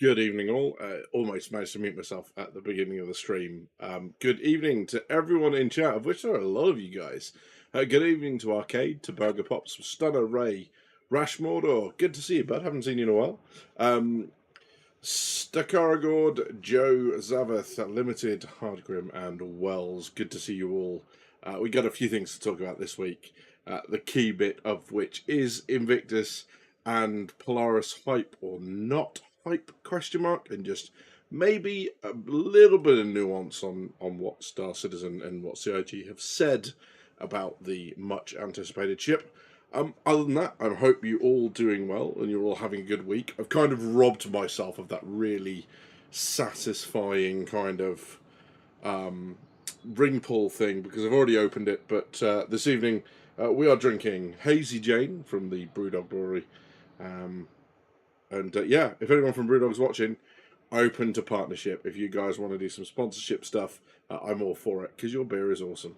Good evening, all. Almost managed to mute myself at the beginning of the stream. Good evening to everyone in chat, of which there are a lot of you guys. Good evening to Arcade, to Burger Pops, Stunner, Ray, Rashmordor. Good to see you, bud. Haven't seen you in a while. Stakaragord, Joe, Zaveth, Limited, Hardgrim, and Wells. Good to see you all. We got a few things to talk about this week. The key bit of which is Invictus and Polaris hype or not hype question mark, and just maybe a little bit of nuance on what Star Citizen and what CIG have said about the much anticipated ship. Other than that, I hope you all doing well and you're all having a good week. I've kind of robbed myself of that really satisfying kind of ring pull thing because I've already opened it, but this evening we are drinking Hazy Jane from the Brewdog Brewery. Yeah, if anyone from Brewdog's watching, open to partnership. If you guys want to do some sponsorship stuff, I'm all for it because your beer is awesome.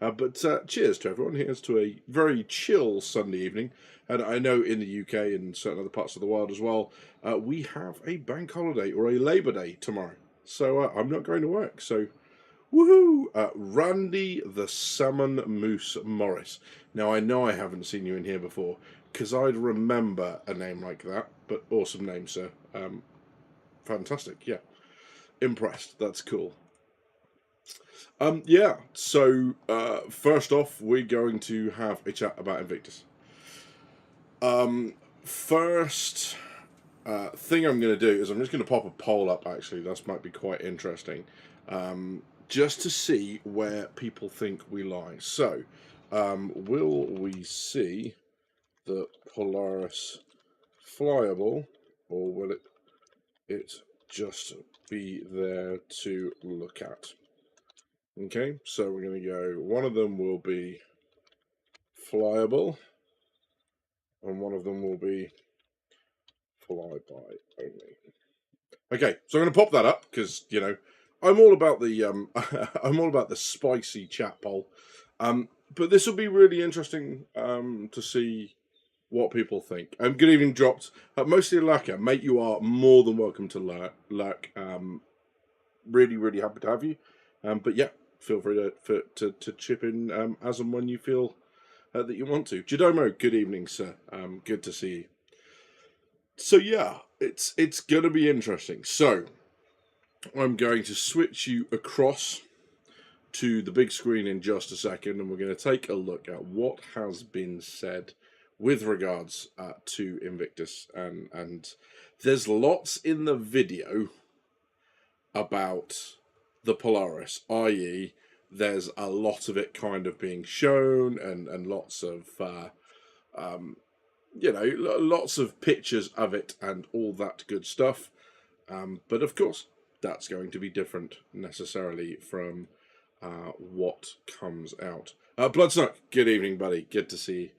But cheers to everyone. Here's to a very chill Sunday evening. And I know in the UK and certain other parts of the world as well, we have a bank holiday or a Labour Day tomorrow. So I'm not going to work. So woohoo! Randy the Salmon Moose Morris. Now, I know I haven't seen you in here before because I'd remember a name like that, but awesome name, sir. Fantastic, yeah. Impressed. That's cool. Yeah, so first off, we're going to have a chat about Invictus. First thing I'm going to do is I'm just going to pop a poll up, actually. That might be quite interesting. Just to see where people think we lie. So, will we see the Polaris flyable, or will it just be there to look at? Okay, so we're going to go, one of them will be flyable, and one of them will be flyby only. Okay, so I'm going to pop that up, because, you know, I'm all about the I'm all about the spicy chat poll. But this will be really interesting to see what people think. Good evening, dropped. Mostly Lurker, mate. You are more than welcome to lurk. Really, really happy to have you. But yeah, feel free to chip in as and when you feel that you want to. Jadomo, good evening, sir. Good to see you. So yeah, it's gonna be interesting. So I'm going to switch you across to the big screen in just a second, and we're going to take a look at what has been said with regards to Invictus. And there's lots in the video about the Polaris, i.e. there's a lot of it kind of being shown and lots of, lots of pictures of it and all that good stuff. But of course, that's going to be different necessarily from what comes out. Bloodsnuck, good evening, buddy. Good to see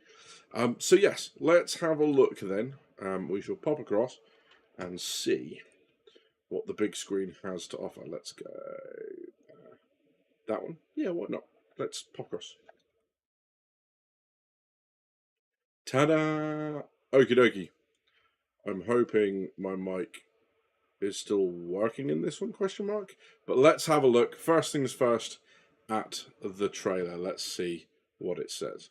you. So yes, let's have a look then. We shall pop across and see what the big screen has to offer. Let's go that one. Yeah, why not? Let's pop across. Ta-da! Okie dokie. I'm hoping my mic is still working in this one, question mark. But let's have a look. First things first at the trailer. Let's see what it says.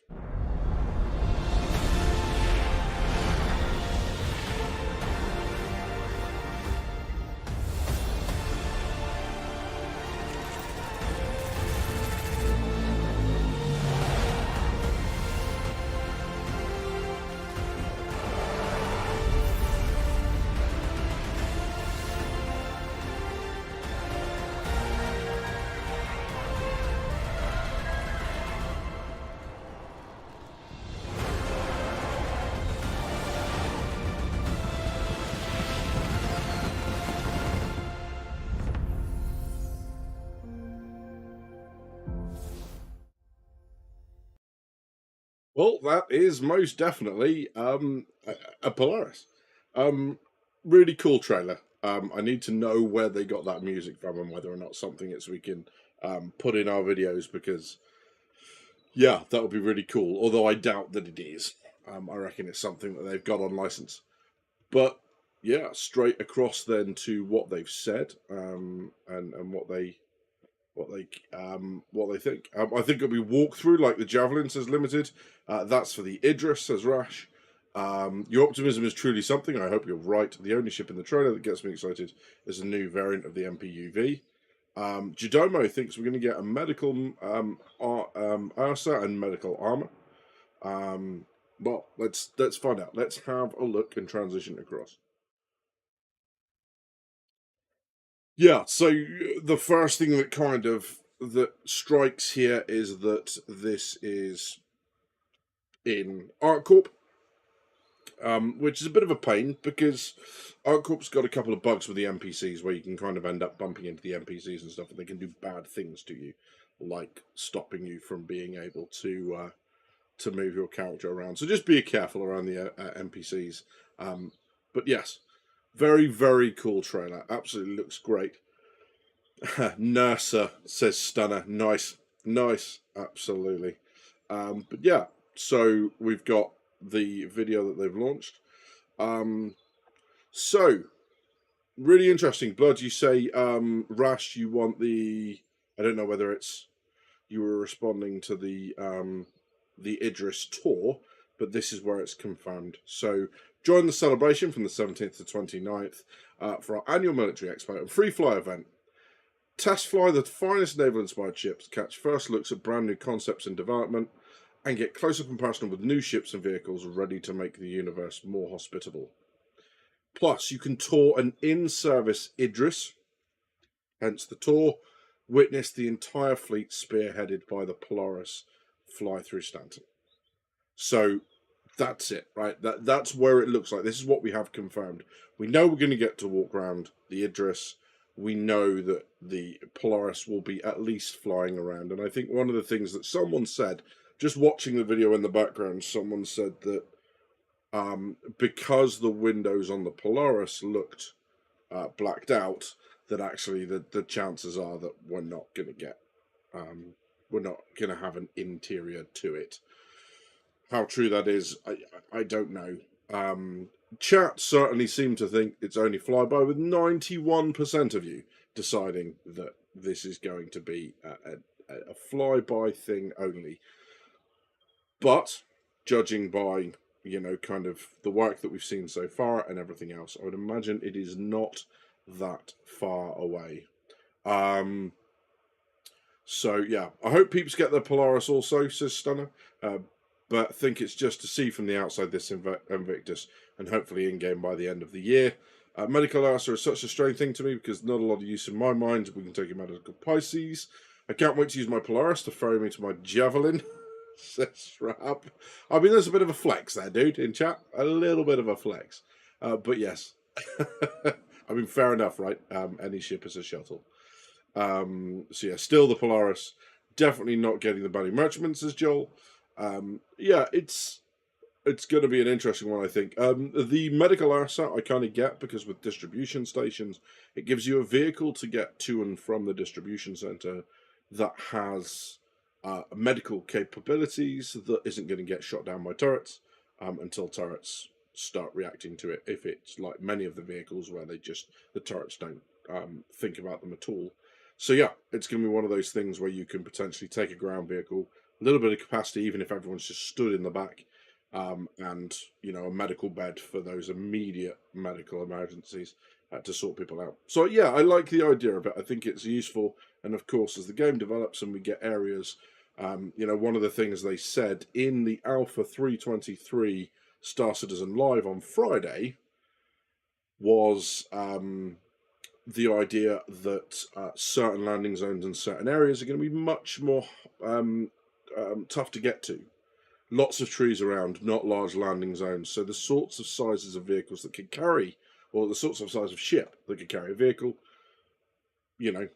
Well, that is most definitely a Polaris. Really cool trailer. I need to know where they got that music from and whether or not something it's we can put in our videos, because yeah, that would be really cool. Although I doubt that it is. I reckon it's something that they've got on license. But yeah, straight across then to what they've said, and what they think. I think it'll be walkthrough like the Javelin says limited. That's for the Idris, says Rash. Your optimism is truly something. I hope you're right. The only ship in the trailer that gets me excited is a new variant of the MPUV. Judomo thinks we're going to get a medical Ursa and medical armor. Well, let's find out. Let's have a look and transition across. Yeah, so the first thing that strikes here is that this is in ArcCorp, which is a bit of a pain because ArcCorp's got a couple of bugs with the NPCs where you can kind of end up bumping into the NPCs and stuff, and they can do bad things to you, like stopping you from being able to move your character around. So just be careful around the NPCs. But yes, very, very cool trailer. Absolutely looks great. Ursa, says Stunner. Nice. Nice. Absolutely. But yeah, so we've got the video that they've launched. So, really interesting. Blood, you say, Rash, you want the... I don't know whether it's... You were responding to the Idris tour, but this is where it's confirmed. So, join the celebration from the 17th to 29th for our annual military expo and free fly event. Test fly the finest naval-inspired ships, catch first looks at brand new concepts in development, and get close-up and personal with new ships and vehicles ready to make the universe more hospitable. Plus, you can tour an in-service Idris, hence the tour, witness the entire fleet spearheaded by the Polaris fly through Stanton. So that's it, right? That's where it looks like. This is what we have confirmed. We know we're going to get to walk around the Idris. We know that the Polaris will be at least flying around. And I think one of the things that someone said, just watching the video in the background, someone said that because the windows on the Polaris looked blacked out, that actually the chances are that we're not going to get, we're not going to have an interior to it. How true that is, I don't know. Chat certainly seem to think it's only flyby, with 91% of you deciding that this is going to be a flyby thing only. But judging by, you know, kind of the work that we've seen so far and everything else, I would imagine it is not that far away. So yeah, I hope peeps get their Polaris also, says Stunner. But I think it's just to see from the outside this Invictus, and hopefully in-game by the end of the year. Medical Ursa is such a strange thing to me because not a lot of use in my mind. We can take him out as good Pisces. I can't wait to use my Polaris to ferry me to my Javelin, says Rap. I mean, there's a bit of a flex there, dude, in chat. A little bit of a flex. But yes. I mean, fair enough, right? Any ship is a shuttle. So yeah, still the Polaris. Definitely not getting the Bounty Merchantman, says Joel. Yeah, it's going to be an interesting one, I think. The medical Ursa I kind of get, because with distribution stations, it gives you a vehicle to get to and from the distribution center that has medical capabilities that isn't going to get shot down by turrets until turrets start reacting to it. If it's like many of the vehicles where the turrets don't think about them at all. So yeah, it's going to be one of those things where you can potentially take a ground vehicle, a little bit of capacity, even if everyone's just stood in the back, and, you know, a medical bed for those immediate medical emergencies to sort people out. So yeah, I like the idea of it. I think it's useful. And of course, as the game develops and we get areas, you know, one of the things they said in the Alpha 323 Star Citizen Live on Friday was the idea that certain landing zones in certain areas are going to be much more tough to get to. Lots of trees around, not large landing zones. So the sorts of sizes of vehicles that could carry, or the sorts of size of ship that could carry a vehicle, you know,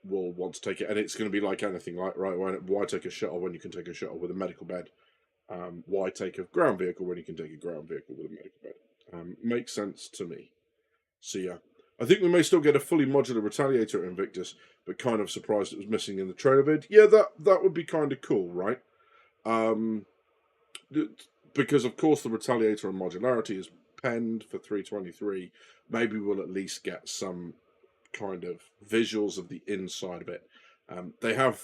will want to take it. And it's going to be like anything, like, right, why take a shuttle when you can take a shuttle with a medical bed? Why take a ground vehicle when you can take a ground vehicle with a medical bed? Makes sense to me. So yeah, I think we may still get a fully modular Retaliator at Invictus, but kind of surprised it was missing in the trailer vid. Yeah, that would be kind of cool, right? Because of course the Retaliator and modularity is penned for 323, maybe we'll at least get some kind of visuals of the inside of it. They have,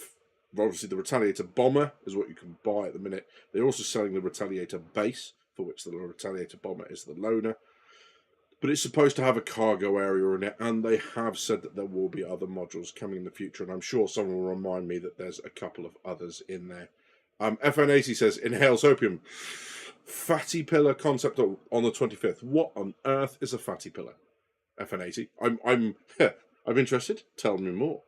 obviously, the Retaliator Bomber is what you can buy at the minute. They're also selling the Retaliator Base, for which the Retaliator Bomber is the loaner. But it's supposed to have a cargo area in it, and they have said that there will be other modules coming in the future, and I'm sure someone will remind me that there's a couple of others in there. FN80 says, inhales opium. Fatty pillar concept on the 25th. What on earth is a fatty pillar? FN80. I'm interested. Tell me more.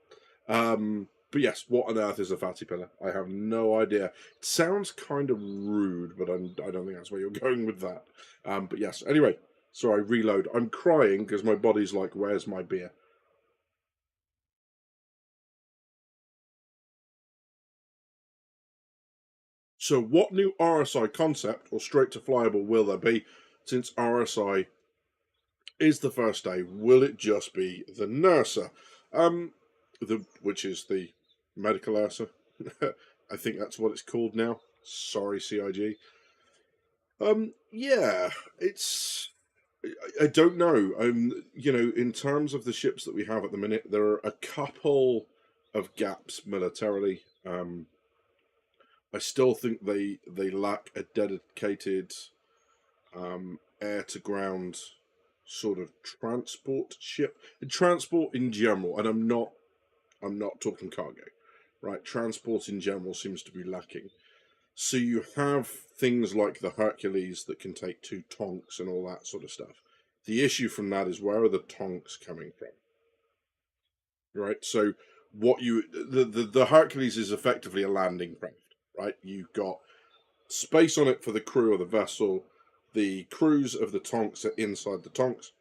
But yes, what on earth is a fatty pillar? I have no idea. It sounds kind of rude, but I don't think that's where you're going with that. But yes, anyway. Sorry, reload. I'm crying because my body's like, where's my beer? So what new RSI concept or straight to flyable will there be? Since RSI is the first day, will it just be the Ursa? Which is the medical Ursa. I think that's what it's called now. Sorry, CIG. Yeah, it's... I don't know. In terms of the ships that we have at the minute, there are a couple of gaps militarily. I still think they lack a dedicated air to ground sort of transport ship, transport in general. And I'm not talking cargo, right? Transport in general seems to be lacking. So you have things like the Hercules that can take 2 tonks and all that sort of stuff. The issue from that is, where are the tonks coming from? Right? So the Hercules is effectively a landing craft, right? You've got space on it for the crew of the vessel. The crews of the tonks are inside the tonks,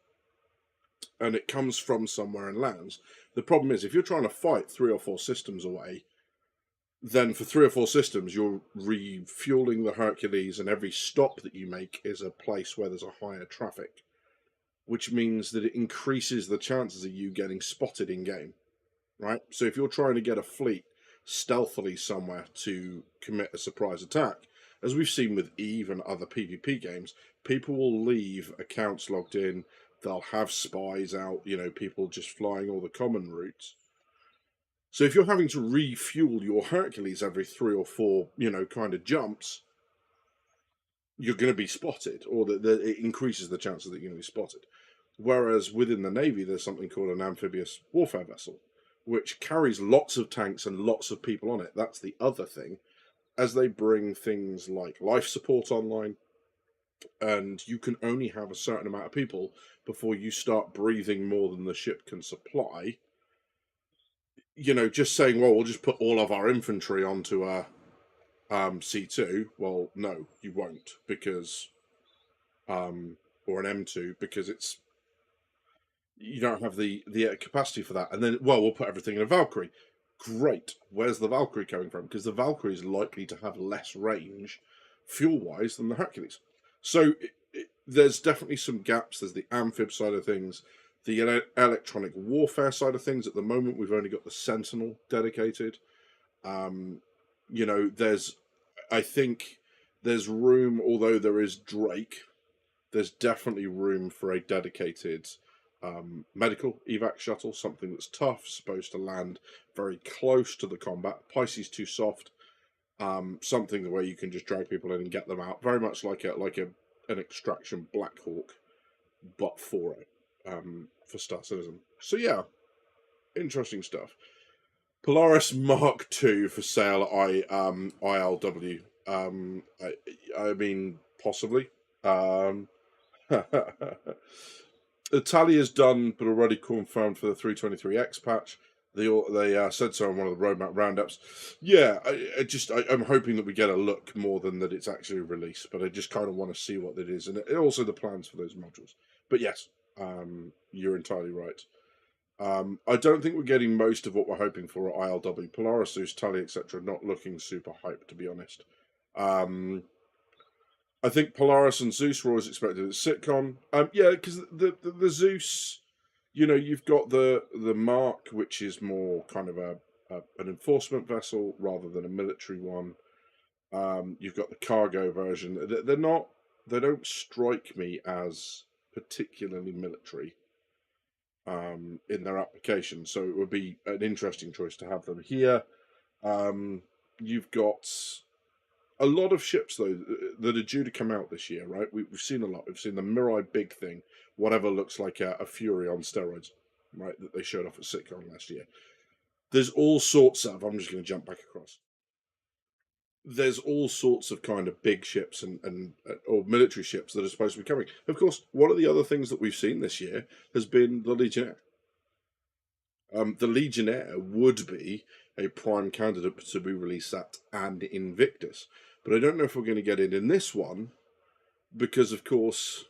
and it comes from somewhere and lands. The problem is, if you're trying to fight 3 or 4 systems away, then for 3 or 4 systems, you're refueling the Hercules, and every stop that you make is a place where there's a higher traffic, which means that it increases the chances of you getting spotted in game, right? So if you're trying to get a fleet stealthily somewhere to commit a surprise attack, as we've seen with EVE and other PvP games, people will leave accounts logged in, they'll have spies out, people just flying all the common routes. So if you're having to refuel your Hercules every 3 or 4, kind of jumps, you're going to be spotted, or it increases the chances that you're going to be spotted. Whereas within the Navy, there's something called an amphibious warfare vessel, which carries lots of tanks and lots of people on it. That's the other thing. As they bring things like life support online, and you can only have a certain amount of people before you start breathing more than the ship can supply. Just saying, well, we'll just put all of our infantry onto a C2. Well, no, you won't, because or an M2, because you don't have the capacity for that. And then, well, we'll put everything in a Valkyrie. Great. Where's the Valkyrie coming from? Because the Valkyrie is likely to have less range, fuel-wise, than the Hercules. So there's definitely some gaps. There's the amphib side of things. The electronic warfare side of things. At the moment, we've only got the Sentinel dedicated. I think there's room, although there is Drake, there's definitely room for a dedicated medical evac shuttle, something that's tough, supposed to land very close to the combat. Pisces too soft. Something where you can just drag people in and get them out, very much like an extraction Black Hawk, but for Star Citizen. So yeah, interesting stuff. Polaris Mark II for sale at ILW. I mean, possibly. Italia's done, but already confirmed for the 323X patch. They said so on one of the roadmap roundups. Yeah, I'm hoping that we get a look more than that it's actually released, but I just kind of want to see what it is, and also the plans for those modules. But yes, you're entirely right. I don't think we're getting most of what we're hoping for at ILW. Polaris, Zeus, Tally, etc. not looking super hyped, to be honest. I think Polaris and Zeus were always expected at SitCon. Yeah, because the Zeus, you've got the Mark, which is more kind of an enforcement vessel rather than a military one. You've got the cargo version. They're not they don't strike me as particularly military in their application. So it would be an interesting choice to have them here. You've got a lot of ships though that are due to come out this year, right? We've seen a lot. We've seen the Mirai big thing, whatever looks like a Fury on steroids, right? That they showed off at SitCon last year. There's all sorts of. I'm just going to jump back across. There's all sorts of kind of big ships and or military ships that are supposed to be coming. Of course, one of the other things that we've seen this year has been the Legionnaire. The Legionnaire would be a prime candidate to be released at and Invictus, but I don't know if we're going to get it in this one because, of course,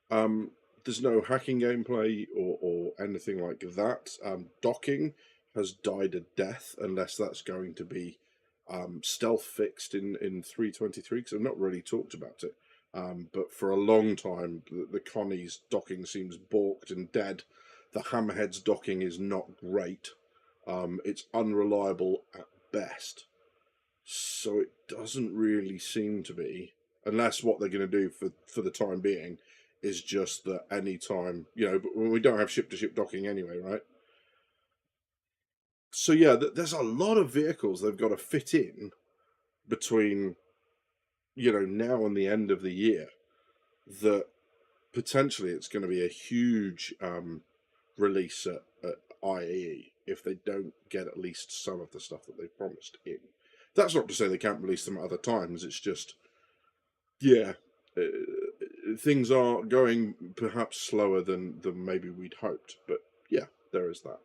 there's no hacking gameplay or anything like that. Docking has died a death unless that's going to be stealth fixed in 3.23, because I've not really talked about it. But for a long time, the Connie's docking seems balked and dead. The Hammerhead's docking is not great. It's unreliable at best. So it doesn't really seem to be, unless what they're going to do for the time being is just that any time, but we don't have ship-to-ship docking anyway, right? So yeah, there's a lot of vehicles they've got to fit in between, now and the end of the year, that potentially it's going to be a huge release at IAE if they don't get at least some of the stuff that they've promised in. That's not to say they can't release them at other times. It's just, things are going perhaps slower than maybe we'd hoped. But yeah, there is that.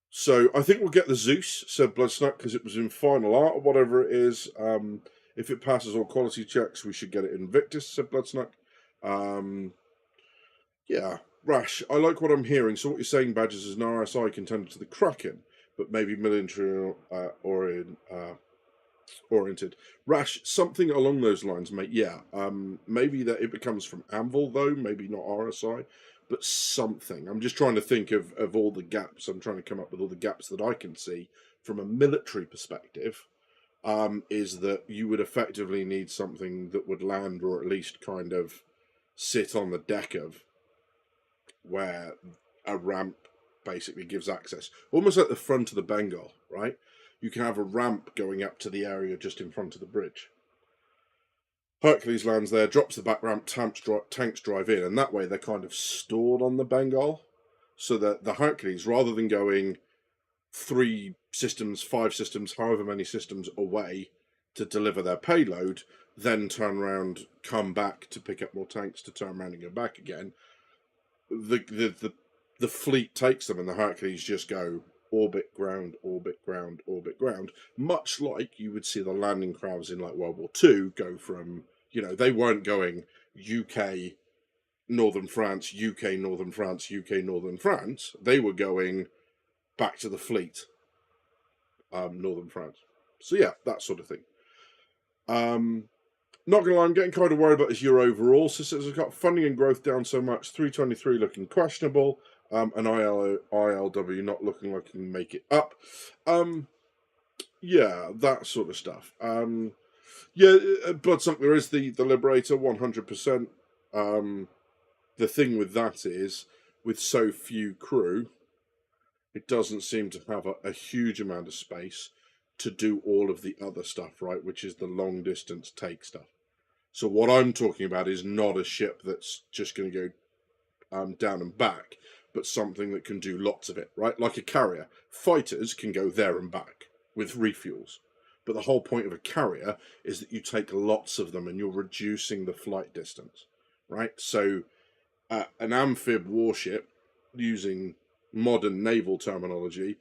So I think we'll get the Zeus, said Bloodsnap, because it was in final art or whatever it is. If it passes all quality checks, we should get it in Invictus, said Bloodsnap. Yeah, Rash, I like what I'm hearing. So what you're saying, Badgers, is an RSI contender to the Kraken, but maybe military oriented. Rash, something along those lines, mate. Yeah, maybe that it becomes from Anvil, though, maybe not RSI, but something. I'm just trying to think of all the gaps. I'm trying to come up with all the gaps that I can see from a military perspective. Is that you would effectively need something that would land or at least kind of sit on the deck of, where a ramp basically gives access. Almost like the front of the Bengal, right? You can have a ramp going up to the area just in front of the bridge. Hercules lands there, drops the back ramp, tanks drive in, and that way they're kind of stored on the Bengal, so that the Hercules, rather than going 3 systems, 5 systems, however many systems away to deliver their payload, then turn around, come back to pick up more tanks, to turn around and go back again. The fleet takes them, and the Hercules just go orbit, ground, orbit, ground, orbit, ground, much like you would see the landing crafts in like World War II go from, they weren't going UK, Northern France, UK, Northern France, UK, Northern France. They were going back to the fleet, Northern France. So yeah, that sort of thing. Not gonna lie, I'm getting kind of worried about this year overall. So it's got funding and growth down so much. 3.23 looking questionable, and ILW not looking like it can make it up. Yeah, that sort of stuff. Bloodsunk, there is the Liberator, 100%. The thing with that is, with so few crew, it doesn't seem to have a huge amount of space to do all of the other stuff, right? Which is the long distance take stuff. So what I'm talking about is not a ship that's just going to go down and back, but something that can do lots of it, right? Like a carrier. Fighters can go there and back with refuels. But the whole point of a carrier is that you take lots of them and you're reducing the flight distance, right? So an amphib warship, using modern naval terminology,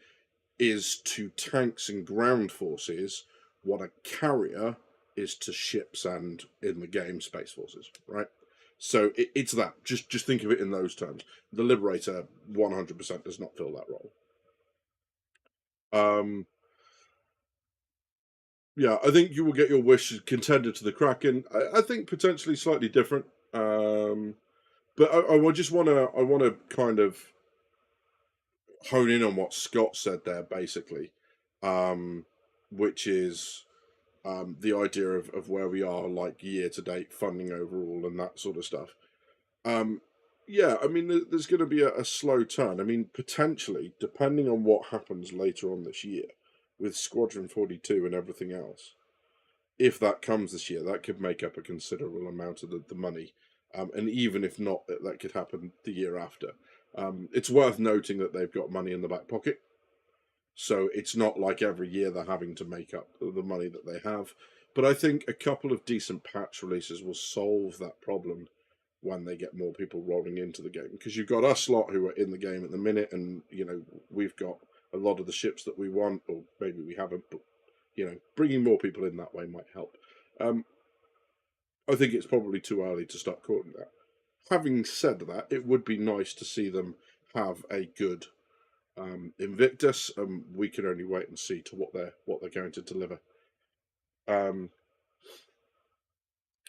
is to tanks and ground forces what a carrier is to ships and, in the game, space forces, right? So it's that. Just think of it in those terms. The Liberator 100% does not fill that role. Yeah, I think you will get your wish, contender to the Kraken. I think potentially slightly different. But I just want to kind of hone in on what Scott said there, basically, which is the idea of where we are, like year to date funding overall and that sort of stuff. Yeah, I mean, there's going to be a slow turn. I mean, potentially, depending on what happens later on this year with Squadron 42 and everything else, if that comes this year, that could make up a considerable amount of the money. And even if not, that could happen the year after. It's worth noting that they've got money in the back pocket. So it's not like every year they're having to make up the money that they have. But I think a couple of decent patch releases will solve that problem when they get more people rolling into the game. Because you've got us lot who are in the game at the minute, and we've got a lot of the ships that we want, or maybe we haven't. But bringing more people in that way might help. I think it's probably too early to start calling that. Having said that, it would be nice to see them have a good Invictus. We can only wait and see to what they're going to deliver.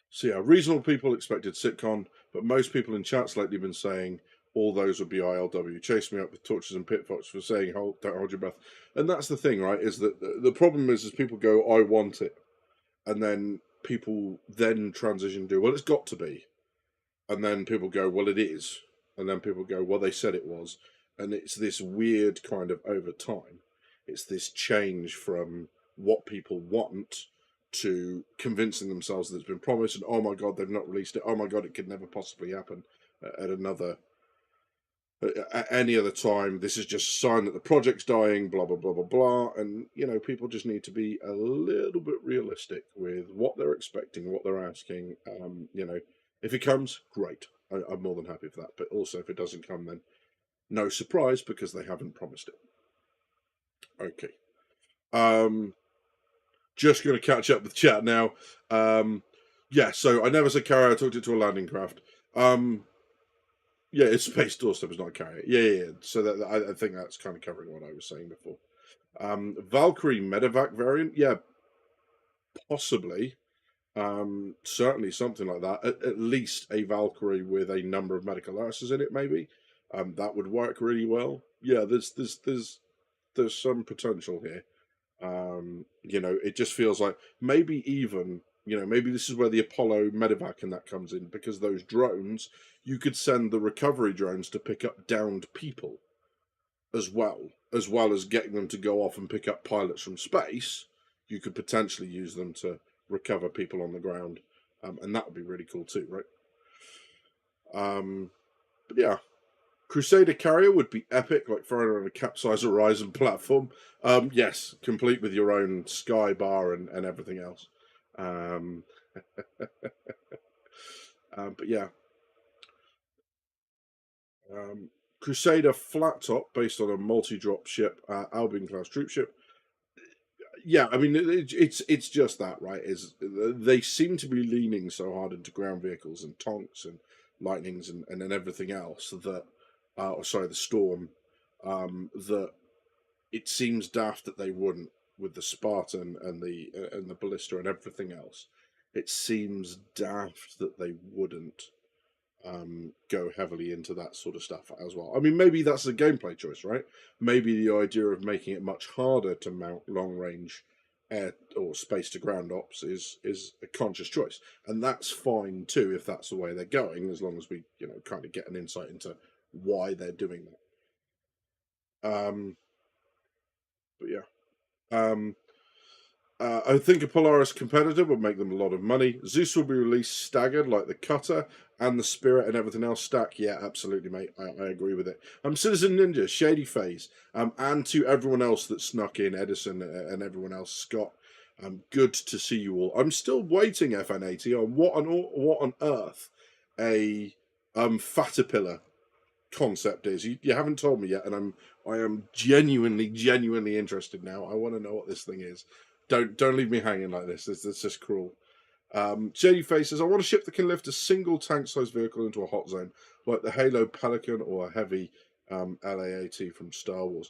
So yeah, reasonable people expected Sitcon, but most people in chat's lately been saying all those would be ILW. Chase me up with torches and pitfalls for saying don't hold your breath. And that's the thing, right? Is that the problem is people go, I want it, and then people then transition to, well, it's got to be, and then people go, well, it is, and then people go, well, they said it was, and it's this weird kind of over time. It's this change from what people want to convincing themselves that it's been promised, and oh my god, they've not released it. Oh my god, it could never possibly happen at any other time. This is just a sign that the project's dying. Blah blah blah blah blah. And people just need to be a little bit realistic with what they're expecting, what they're asking. If it comes, great. I'm more than happy for that. But also, if it doesn't come, then no surprise because they haven't promised it. Okay. Just going to catch up with chat now. Yeah, so I never said carrier. I talked it to a landing craft. Yeah, it's space doorstep. It's not a carrier. Yeah. So I think that's kind of covering what I was saying before. Valkyrie medevac variant. Yeah, possibly. Certainly something like that. At least a Valkyrie with a number of medical Ursa's in it, maybe. That would work really well. Yeah, there's some potential here. It just feels like maybe even, maybe this is where the Apollo medevac and that comes in, because those drones, you could send the recovery drones to pick up downed people as well as getting them to go off and pick up pilots from space. You could potentially use them to recover people on the ground, and that would be really cool too, right? But yeah, Crusader carrier would be epic, like throwing on a capsized Horizon platform. Yes, complete with your own sky bar and everything else. But yeah. Crusader flat top based on a multi-drop ship, Albion class troop ship. Yeah, I mean it's just that, right? Is they seem to be leaning so hard into ground vehicles and tonks and lightnings and everything else that, the Storm, that it seems daft that they wouldn't with the Spartan and the Ballista and everything else. It seems daft that they wouldn't go heavily into that sort of stuff as well. I mean, maybe that's a gameplay choice, right? Maybe the idea of making it much harder to mount long range air or space to ground ops is a conscious choice, and that's fine too if that's the way they're going, as long as we kind of get an insight into why they're doing that. But yeah. I think a Polaris competitor would make them a lot of money. Zeus will be released staggered, like the Cutter and the Spirit and everything else stack. Yeah, absolutely, mate. I agree with it. Citizen Ninja, Shady Phase, and to everyone else that snuck in, Edison and everyone else, Scott. Good to see you all. I'm still waiting, FN80, on what on earth a Fatapillar concept is. You haven't told me yet, and I am genuinely interested now. I want to know what this thing is. Don't leave me hanging like this. It's just cruel. Shady Face says, I want a ship that can lift a single tank-sized vehicle into a hot zone, like the Halo Pelican or a heavy LAAT from Star Wars.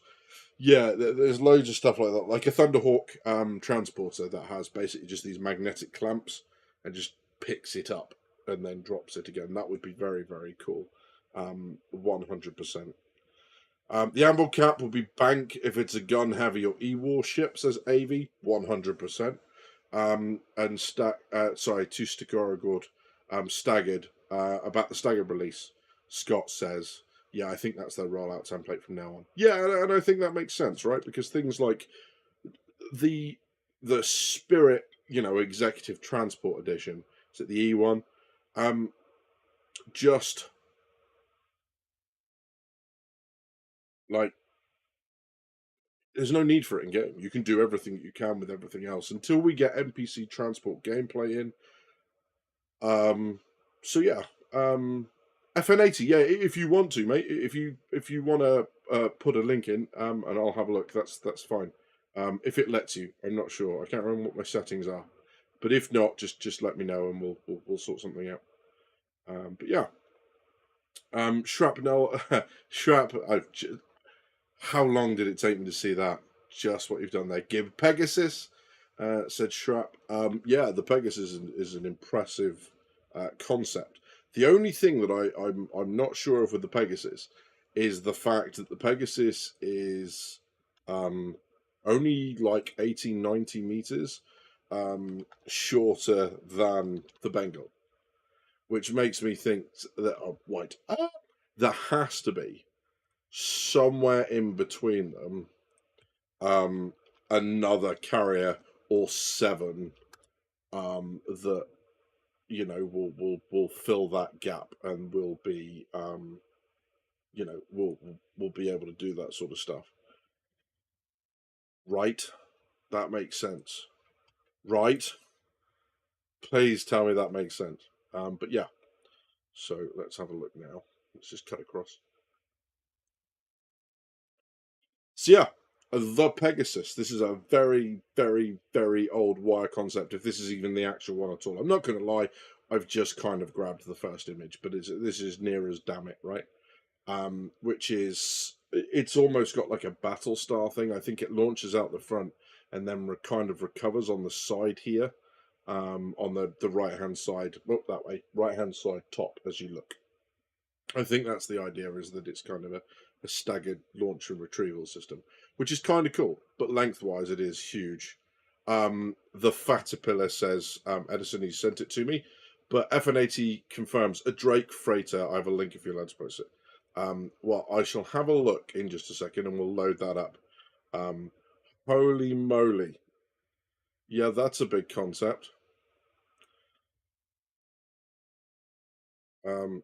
Yeah, there's loads of stuff like that, like a Thunderhawk transporter that has basically just these magnetic clamps and just picks it up and then drops it again. That would be very, very cool. 100%. The Amble cap will be bank if it's a gun heavy or E-war ship, says AV. 100%. and to Stakora Staggered, about the Staggered release. Scott says, yeah, I think that's their rollout template from now on. Yeah, and I think that makes sense, right? Because things like the Spirit, Executive Transport Edition, is it the E1? Just like there's no need for it in game. You can do everything you can with everything else until we get NPC transport gameplay in. So yeah, FN80. Yeah, if you want to, mate. If you want to put a link in, and I'll have a look. That's fine. If it lets you, I'm not sure. I can't remember what my settings are, but if not, just let me know and we'll sort something out. But yeah, Shrapnel, Shrap. How long did it take me to see that? Just what you've done there. Give Pegasus, said Shrap. Yeah, the Pegasus is an impressive concept. The only thing that I'm not sure of with the Pegasus is the fact that the Pegasus is only like 18-19 meters shorter than the Bengal, which makes me think that there has to be somewhere in between them another carrier or 7 that will fill that gap and will be will be able to do that sort of stuff, right? That makes sense, right? Please tell me that makes sense. But yeah, so let's have a look now. Let's just cut across. So yeah, the Pegasus. This is a very, very, very old wire concept, if this is even the actual one at all. I'm not going to lie, I've just kind of grabbed the first image, but this is near as damn it, right? Which is, it's almost got like a battle star thing. I think it launches out the front and then kind of recovers on the side here, on the right-hand side, that way, right-hand side top as you look. I think that's the idea, is that it's kind of a staggered launch and retrieval system, which is kind of cool, but lengthwise it is huge. The Fatapilla says, Edison, he sent it to me, but FN80 confirms a Drake freighter. I have a link if you're allowed to post it. Well, I shall have a look in just a second and we'll load that up. Holy moly. Yeah, that's a big concept.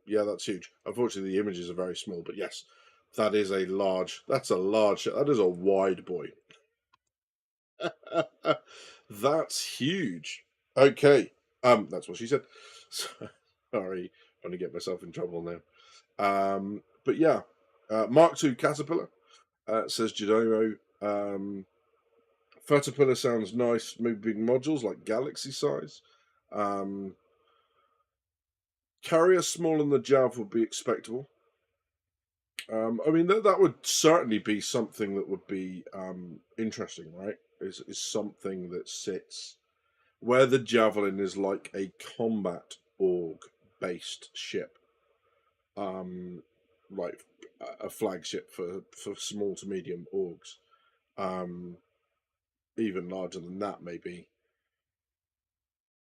Yeah, that's huge. Unfortunately, the images are very small, but yes, that is a large. That is a wide boy. That's huge. Okay. That's what she said. Sorry, I'm gonna get myself in trouble now. But yeah, Mark II Caterpillar says Geronimo. Caterpillar sounds nice. Maybe big modules like galaxy size. Carrier smaller than the Jav would be expectable. I mean, that would certainly be something that would be interesting, right? Is something that sits where the Javelin is like a combat org based ship, like a flagship for small to medium orgs, even larger than that, maybe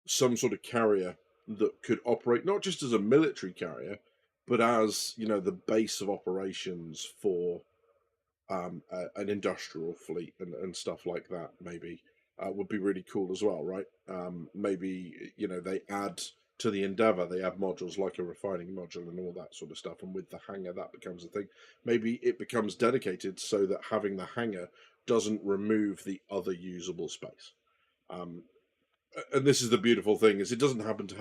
some sort of carrier that could operate not just as a military carrier, but as the base of operations for an industrial fleet and stuff like that. Maybe would be really cool as well, right? Maybe they add to the Endeavour, they add modules like a refining module and all that sort of stuff, and with the hangar that becomes a thing. Maybe it becomes dedicated so that having the hangar doesn't remove the other usable space. And this is the beautiful thing, is it doesn't happen to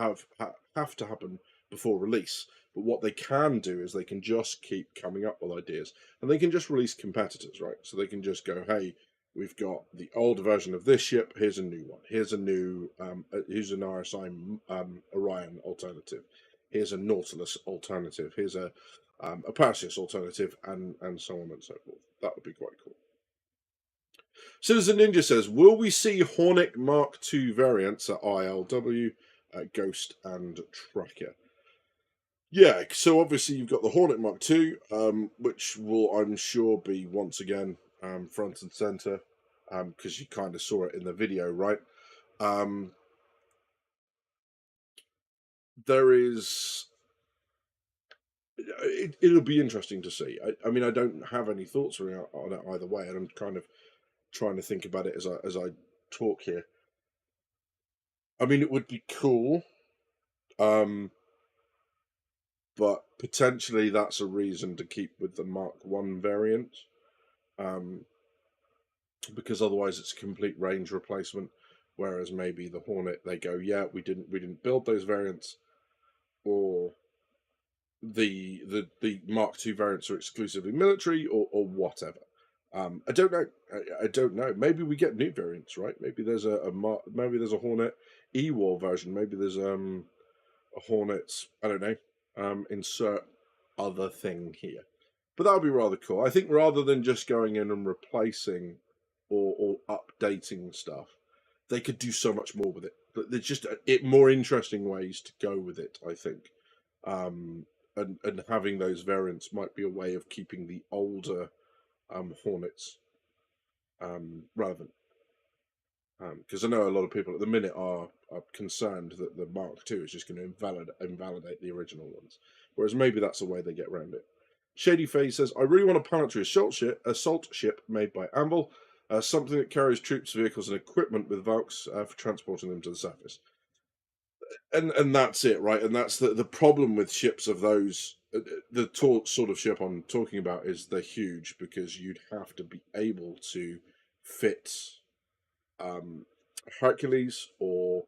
have to happen before release, but what they can do is they can just keep coming up with ideas, and they can just release competitors, right? So they can just go, hey, we've got the old version of this ship, here's a new one, here's a new here's an RSI Orion alternative, here's a Nautilus alternative, here's a Perseus alternative, and so on and so forth. That would be quite cool. Citizen Ninja says, will we see Hornet Mark II variants at ILW, Ghost and Tracker? Yeah, so obviously you've got the Hornet Mark II, which will, I'm sure, be once again front and center, because you kind of saw it in the video, right? Um, there is. It'll be interesting to see. I mean, I don't have any thoughts on it either way, and I'm kind of trying to think about it as I talk here. I mean, it would be cool, um, but potentially that's a reason to keep with the Mark One variant, um, because otherwise it's a complete range replacement. Whereas maybe the Hornet, they go, yeah, we didn't build those variants, or the Mark II variants are exclusively military, or whatever. I don't know. I don't know. Maybe we get new variants, right? Maybe there's maybe there's a Hornet E-War version. Maybe there's a Hornet. I don't know. Insert other thing here, but that would be rather cool. I think rather than just going in and replacing or updating stuff, they could do so much more with it. But there's just more interesting ways to go with it, I think. Um, and having those variants might be a way of keeping the older Hornets relevant. Because I know a lot of people at the minute are concerned that the Mark II is just going to invalidate the original ones. Whereas maybe that's a way they get around it. Shady Face says, I really want a planetary assault ship made by Anvil, something that carries troops, vehicles, and equipment with Valks for transporting them to the surface. And that's it, right? And that's the problem with ships of those. The sort of ship I'm talking about is they're huge because you'd have to be able to fit um, Hercules or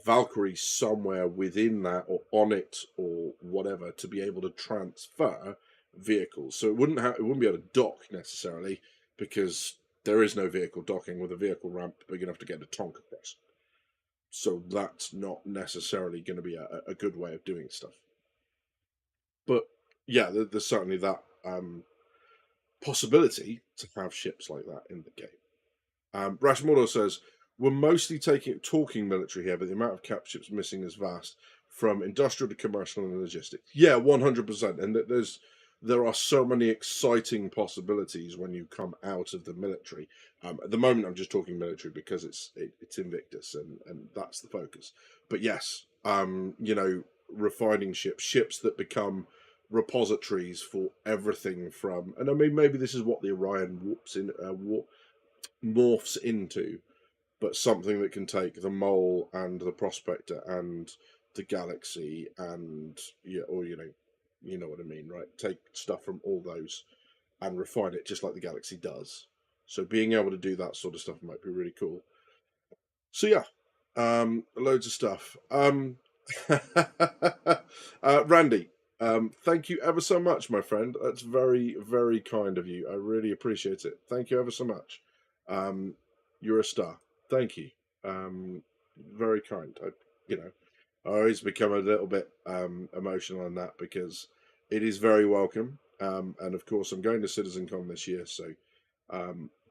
Valkyrie somewhere within that or on it or whatever to be able to transfer vehicles. So it wouldn't be able to dock necessarily because there is no vehicle docking with a vehicle ramp big enough to get a Tonk across. So that's not necessarily going to be a good way of doing stuff. But yeah, there's certainly that possibility to have ships like that in the game. Rashmodo says, we're mostly talking military here, but the amount of cap ships missing is vast, from industrial to commercial and logistics. Yeah, 100%. And there are so many exciting possibilities when you come out of the military. At the moment, I'm just talking military because it's Invictus and that's the focus. But yes, refining ships that become repositories for everything from, and I mean, maybe this is what the Orion morphs into, but something that can take the Mole and the Prospector and the Galaxy and you know what I mean, right? Take stuff from all those and refine it just like the Galaxy does. So being able to do that sort of stuff might be really cool. So yeah, loads of stuff. Randy, thank you ever so much, my friend. That's very, very kind of you. I really appreciate it. Thank you ever so much. Um, you're a star. Thank you. Very kind. I always become a little bit emotional on that because it is very welcome. And of course, I'm going to CitizenCon this year, so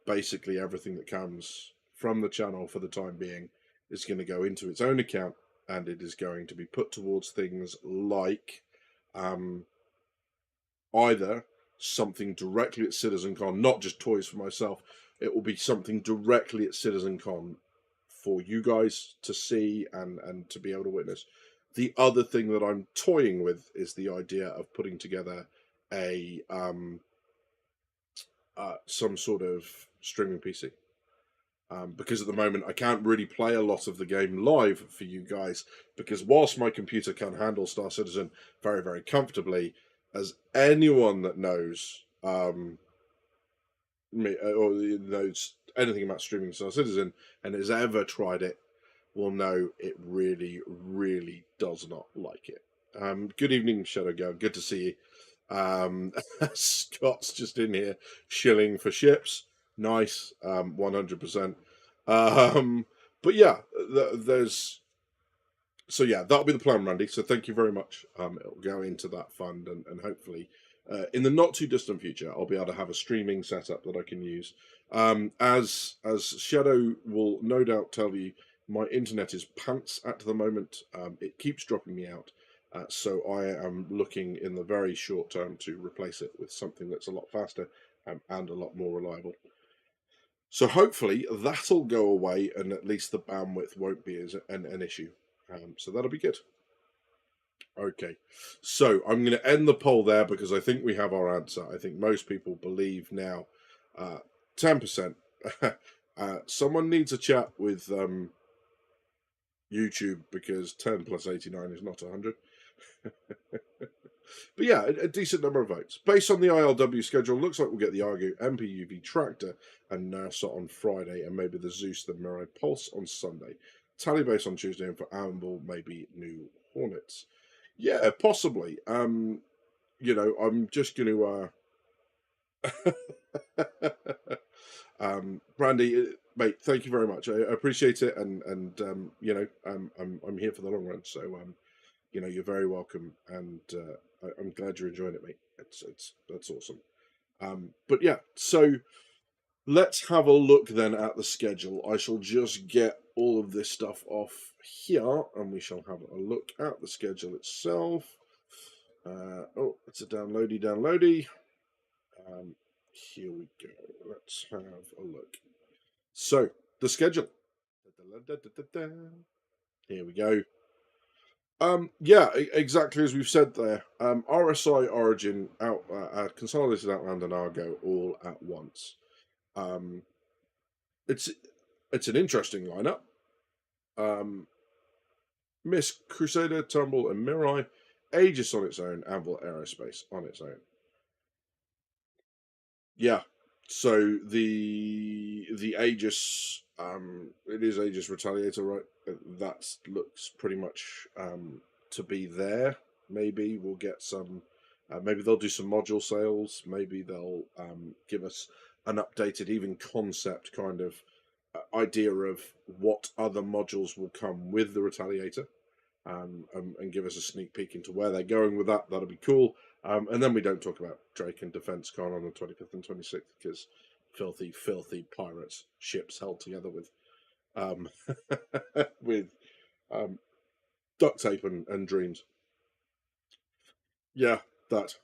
basically everything that comes from the channel for the time being is going to go into its own account, and it is going to be put towards things like um, either something directly at CitizenCon, not just toys for myself. It will be something directly at CitizenCon for you guys to see and to be able to witness. The other thing that I'm toying with is the idea of putting together a some sort of streaming PC. Because at the moment I can't really play a lot of the game live for you guys, because whilst my computer can handle Star Citizen very, very comfortably, as anyone that knows me or knows anything about streaming Star Citizen and has ever tried it will know it really, really does not like it. Good evening, Shadow Girl. Good to see you. Scott's just in here shilling for ships. Nice, 100%. But yeah, there's so yeah, that'll be the plan, Randy. So thank you very much. It'll go into that fund, and hopefully, in the not too distant future, I'll be able to have a streaming setup that I can use. As Shadow will no doubt tell you, my internet is pants at the moment. It keeps dropping me out. So I am looking in the very short term to replace it with something that's a lot faster and a lot more reliable. So hopefully that'll go away, and at least the bandwidth won't be as an issue. So that'll be good. Okay, so I'm going to end the poll there because I think we have our answer. I think most people believe now 10%. Someone needs a chat with YouTube because 10 plus 89 is not 100. But yeah, a decent number of votes. Based on the ILW schedule, looks like we'll get the Argo MPUV Tractor and NASA on Friday, and maybe the Zeus, the Mirai Pulse on Sunday. Tally base on Tuesday, and for Amble, maybe new Hornets. Yeah, possibly. I'm just going to. Brandy, mate, thank you very much. I appreciate it, and I'm here for the long run. So you're very welcome, and I'm glad you're enjoying it, mate. That's awesome. But yeah, so let's have a look then at the schedule. I shall just get all of this stuff off here, and we shall have a look at the schedule itself. It's a downloady. Here we go. Let's have a look. So the schedule. Here we go. Yeah, exactly as we've said there. RSI, Origin, Consolidated Outland, and Argo all at once. It's an interesting lineup. Miss Crusader, Tumble, and Mirai, Aegis on its own, Anvil Aerospace on its own. Yeah. So the Aegis, it is Aegis Retaliator, right? That looks pretty much to be there. Maybe we'll get some. Maybe they'll do some module sales. Maybe they'll give us an updated, even concept kind of idea of what other modules will come with the Retaliator, and give us a sneak peek into where they're going with that. That'll be cool. And then we don't talk about Drake and Defense Con on the 25th and 26th because filthy pirates ships held together with with duct tape and dreams. Yeah, that.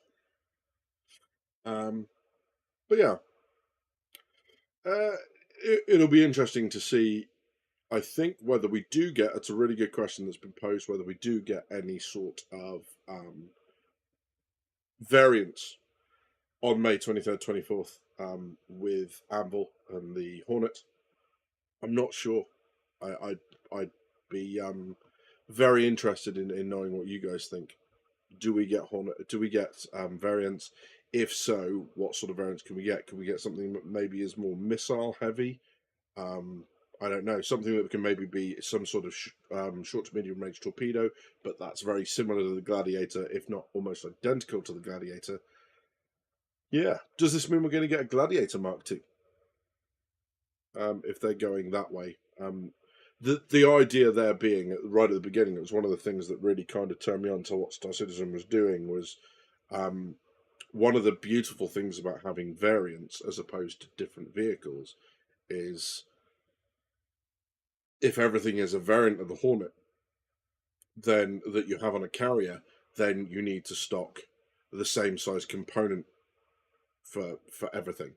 But yeah, it'll be interesting to see. I think whether we do get, it's a really good question that's been posed, whether we do get any sort of variants on May 23rd, 24th with Anvil and the Hornet. I'm not sure. I'd be very interested in knowing what you guys think. Do we get Hornet? Do we get variants? If so, what sort of variants can we get? Can we get something that maybe is more missile heavy? I don't know. Something that can maybe be some sort of short to medium range torpedo, but that's very similar to the Gladiator, if not almost identical to the Gladiator. Yeah. Does this mean we're going to get a Gladiator Mark II? If they're going that way. The idea there being right at the beginning, it was one of the things that really kind of turned me on to what Star Citizen was doing was one of the beautiful things about having variants as opposed to different vehicles is if everything is a variant of the Hornet, then that you have on a carrier, then you need to stock the same size component for everything.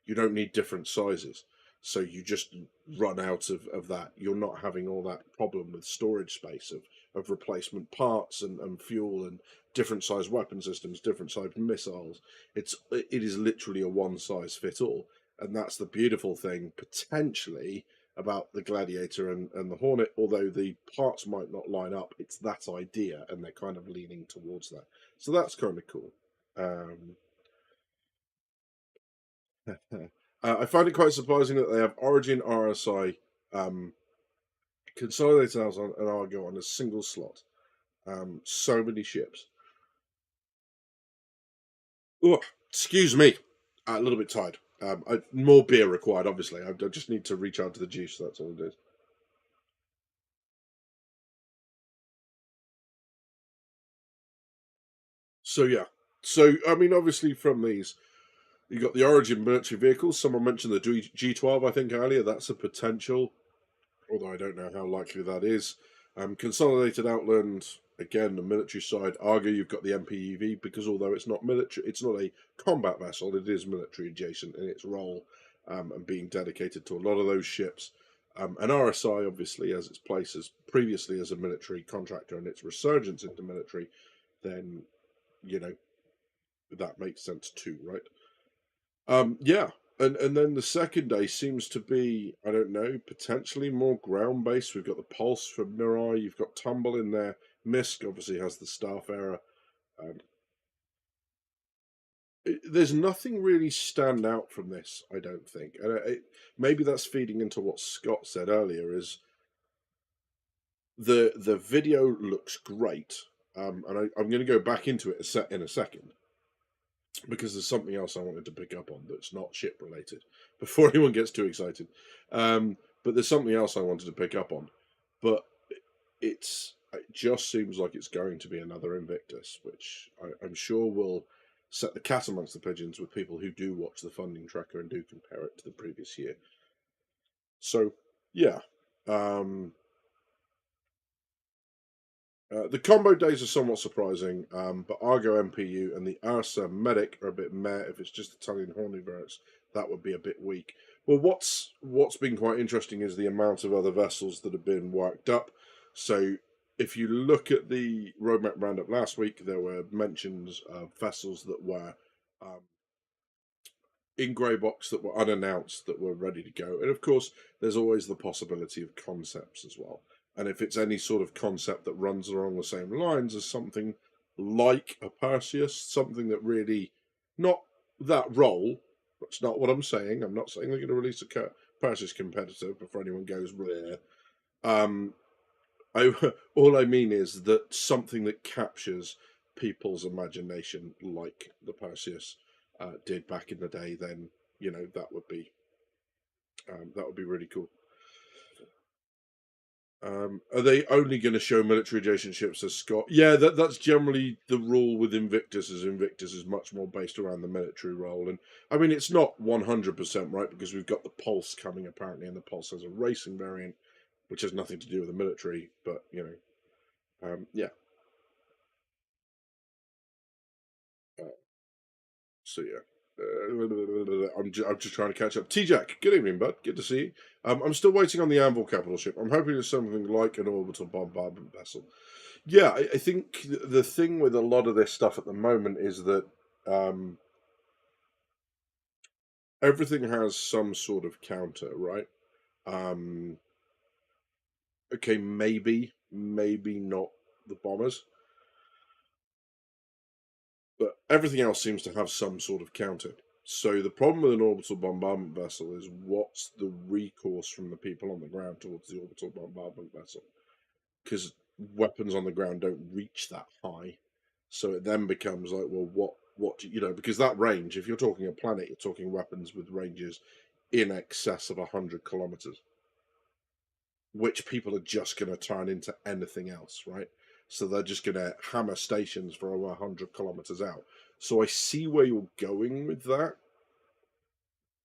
You don't need different sizes. So you just run out of that. You're not having all that problem with storage space of replacement parts and fuel and different size weapon systems, different size missiles. It is literally a one size fit all. And that's the beautiful thing potentially about the Gladiator and the Hornet, although the parts might not line up, it's that idea and they're kind of leaning towards that. So that's kind of cool. I find it quite surprising that they have Origin, RSI, Consolidated Outland, and Argo on a single slot. So many ships. Oh, excuse me. A little bit tired. More beer required, obviously. I just need to reach out to the juice. That's all it is. So yeah. So I mean, obviously from these, you got the Origin military vehicles. Someone mentioned the G12, I think earlier. That's a potential, although I don't know how likely that is. Consolidated Outland, again, the military side. Argo, you've got the MPUV because although it's not military, it's not a combat vessel. It is military adjacent in its role. and being dedicated to a lot of those ships. And RSI obviously has its place as previously as a military contractor and its resurgence into military, then you know that makes sense too, right? Yeah, and then the second day seems to be, I don't know, potentially more ground based. We've got the Pulse from Mirai, you've got Tumble in there. Misk obviously has the Staff era. Um, there's nothing really stand out from this, I don't think, and maybe that's feeding into what Scott said earlier. Is the video looks great, and I'm going to go back into it in a second because there's something else I wanted to pick up on that's not ship related before anyone gets too excited. But there's something else I wanted to pick up on, but it just seems like it's going to be another Invictus, which I'm sure will set the cat amongst the pigeons with people who do watch the funding tracker and do compare it to the previous year. So yeah. The combo days are somewhat surprising, but Argo MPU and the Ursa Medic are a bit meh. If it's just Italian Horny variants, that would be a bit weak. Well, what's been quite interesting is the amount of other vessels that have been worked up. So if you look at the roadmap roundup last week, there were mentions of vessels that were um, in grey box that were unannounced that were ready to go. And of course, there's always the possibility of concepts as well. And if it's any sort of concept that runs along the same lines as something like a Perseus, something that really, not that role, that's not what I'm saying. I'm not saying they're going to release a Perseus competitor before anyone goes there. I, all I mean is that something that captures people's imagination, like the Perseus did back in the day, then that would be really cool. Are they only going to show military adjacent ships as Scott? Yeah, that's generally the rule with Invictus. As Invictus is much more based around the military role, and I mean it's not 100% right because we've got the Pulse coming apparently, and the Pulse has a racing variant, which has nothing to do with the military. But yeah. Uh, so yeah. I'm just trying to catch up. T-Jack, good evening, bud. Good to see you. I'm still waiting on the Anvil capital ship. I'm hoping it's something like an orbital bombardment vessel. Yeah, I think the thing with a lot of this stuff at the moment is that everything has some sort of counter, right? Um, okay, maybe not the bombers, but everything else seems to have some sort of counter. So the problem with an orbital bombardment vessel is what's the recourse from the people on the ground towards the orbital bombardment vessel? Because weapons on the ground don't reach that high, so it then becomes like, well, what do because that range, if you're talking a planet, you're talking weapons with ranges in excess of 100 kilometers, which people are just going to turn into anything else, right? So they're just going to hammer stations for over 100 kilometers out. So I see where you're going with that,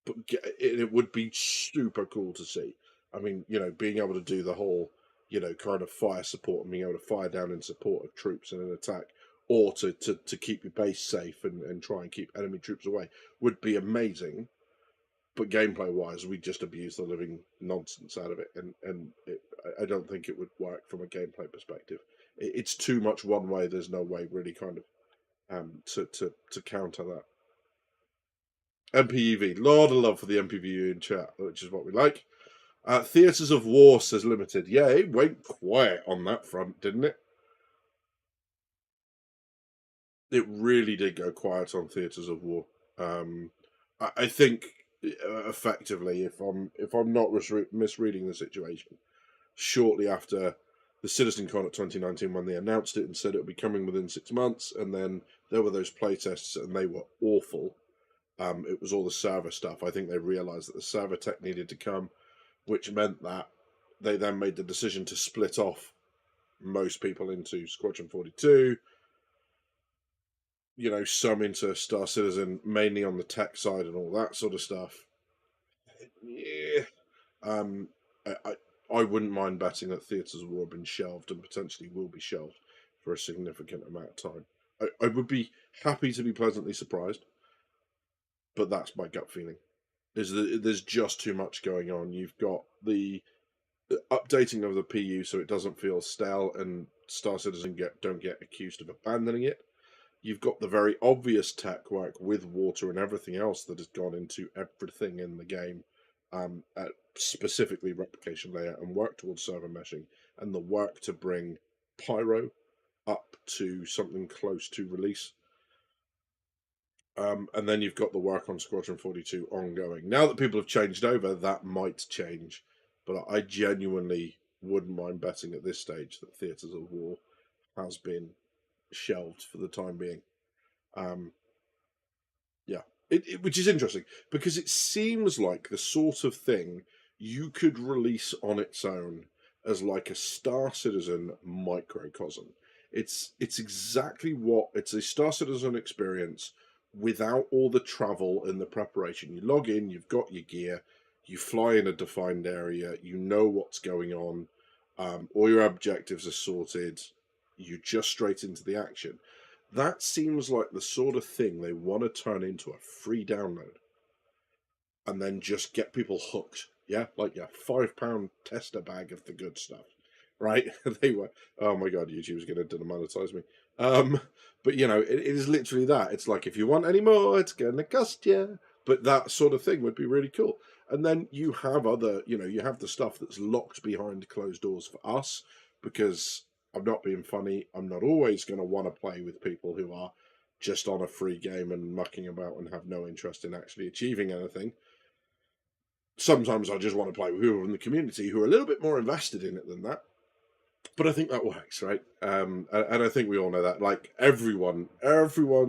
but it would be super cool to see. I mean, being able to do the whole, kind of fire support and being able to fire down in support of troops in an attack, or to keep your base safe and try and keep enemy troops away would be amazing. But gameplay wise, we just abuse the living nonsense out of it, and I don't think it would work from a gameplay perspective. It's too much one way. There's no way really kind of to counter that. MPUV, lot of love for the MPV in chat, which is what we like. Theatres of War says Limited. Yeah, it went quiet on that front, didn't it? It really did go quiet on Theatres of War. I think effectively, if I'm not misreading the situation, shortly after the CitizenCon at 2019, when they announced it and said it would be coming within 6 months, and then there were those playtests and they were awful. It was all the server stuff. I think they realised that the server tech needed to come, which meant that they then made the decision to split off most people into Squadron 42, some into Star Citizen, mainly on the tech side and all that sort of stuff. Yeah. Um, I wouldn't mind betting that Theatres of War have been shelved and potentially will be shelved for a significant amount of time. I would be happy to be pleasantly surprised, but that's my gut feeling. is that there's just too much going on. You've got the updating of the PU so it doesn't feel stale and Star Citizen don't get accused of abandoning it. You've got the very obvious tech work with water and everything else that has gone into everything in the game, at specifically replication layer and work towards server meshing, and the work to bring Pyro up to something close to release. And then you've got the work on Squadron 42 ongoing. Now that people have changed over, that might change, but I genuinely wouldn't mind betting at this stage that Theatres of War has been shelved for the time being. Yeah, which is interesting because it seems like the sort of thing you could release on its own as like a Star Citizen microcosm. It's exactly what it's a Star Citizen experience without all the travel and the preparation. You log in, you've got your gear, you fly in a defined area, you know what's going on, all your objectives are sorted, you just straight into the action. That seems like the sort of thing they want to turn into a free download and then just get people hooked. Yeah, like your £5 tester bag of the good stuff, right? They were, oh my god, YouTube's going to demonetize me. But you know, it is literally that. It's like if you want any more, it's going to cost you. But that sort of thing would be really cool. And then you have other, you know, you have the stuff that's locked behind closed doors for us because I'm not being funny. I'm not always going to want to play with people who are just on a free game and mucking about and have no interest in actually achieving anything. Sometimes I just want to play with people in the community who are a little bit more invested in it than that. But I think that works, right? And I think we all know that. Like everyone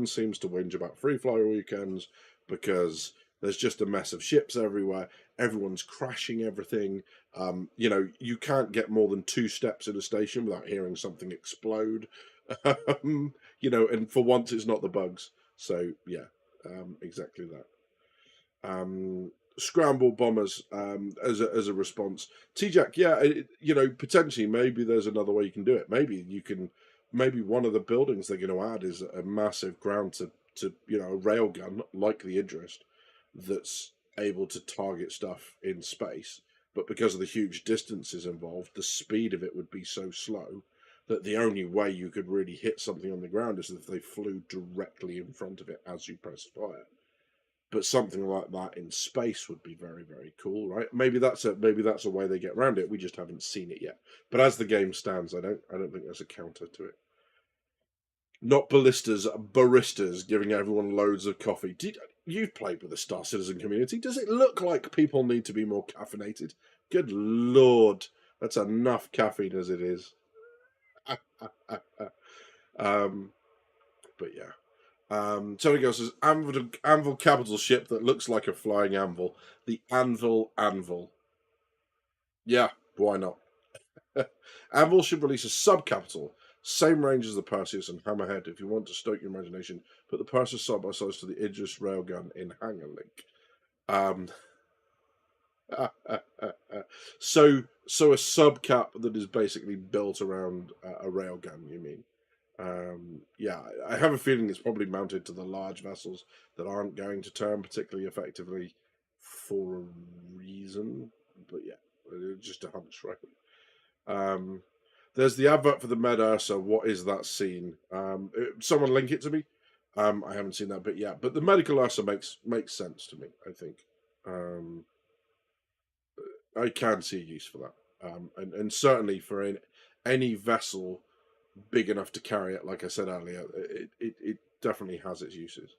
seems to whinge about free flyer weekends because there's just a mess of ships everywhere. Everyone's crashing everything. You know, you can't get more than 2 steps in a station without hearing something explode. You know, and for once it's not the bugs. So yeah, exactly that. Scramble bombers as a response. T-Jack, yeah, you know, potentially maybe there's another way you can do it. Maybe one of the buildings they're going to add is a massive ground to you know, a railgun like the Idrist that's able to target stuff in space. But because of the huge distances involved, the speed of it would be so slow that the only way you could really hit something on the ground is if they flew directly in front of it as you press fire. But something like that in space would be very, very cool, right? Maybe that's a way they get around it. We just haven't seen it yet. But as the game stands, I don't think there's a counter to it. Not ballistas, baristas giving everyone loads of coffee. You've played with the Star Citizen community? Does it look like people need to be more caffeinated? Good lord, that's enough caffeine as it is. But yeah. Tony Girl says, Anvil capital ship that looks like a flying anvil. The Anvil. Yeah, why not? Anvil should release a sub-capital, same range as the Perseus and Hammerhead if you want to stoke your imagination, put the Perseus side by side to the Idris railgun in Hangar Link. So a sub-cap that is basically built around a railgun, you mean? Yeah, I have a feeling it's probably mounted to the large vessels that aren't going to turn particularly effectively for a reason. But yeah, just a hunch, right? There's the advert for the Med Ursa. What is that scene? Someone link it to me. I haven't seen that bit yet, but the medical Ursa makes sense to me. I think I can see use for that, and certainly for any vessel big enough to carry it, like I said earlier, it definitely has its uses.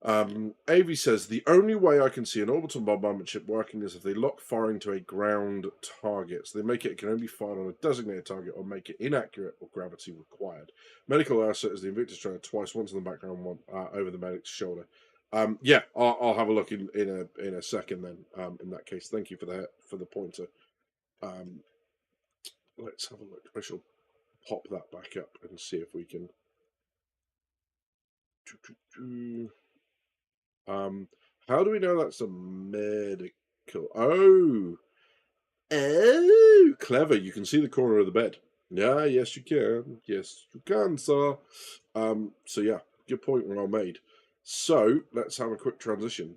Avi says, the only way I can see an orbital bombardment ship working is if they lock firing to a ground target. So they make it can only fire on a designated target or make it inaccurate or gravity required. Medical Ursa is the Invictus trailer twice, once in the background, one over the medic's shoulder. Yeah, I'll have a look in a second then. In that case, thank you for the pointer. Let's have a look. I shall pop that back up and see if we can. How do we know that's a medical? Oh, clever! You can see the corner of the bed. Yeah, yes you can. Yes you can, sir. So yeah, good point well made. So let's have a quick transition.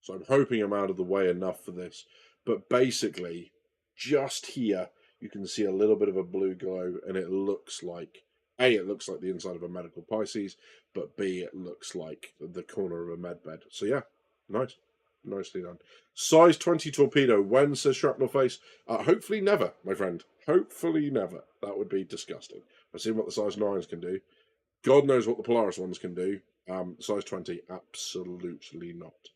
So I'm hoping I'm out of the way enough for this. But basically, just here, you can see a little bit of a blue glow, and it looks like, A, it looks like the inside of a medical Pisces, but B, it looks like the corner of a med bed. So yeah, nice. Nicely done. Size 20 torpedo. When, says Shrapnel Face? Hopefully never, my friend. Hopefully never. That would be disgusting. I've seen what the size 9s can do. God knows what the Polaris ones can do. Size 20, absolutely not.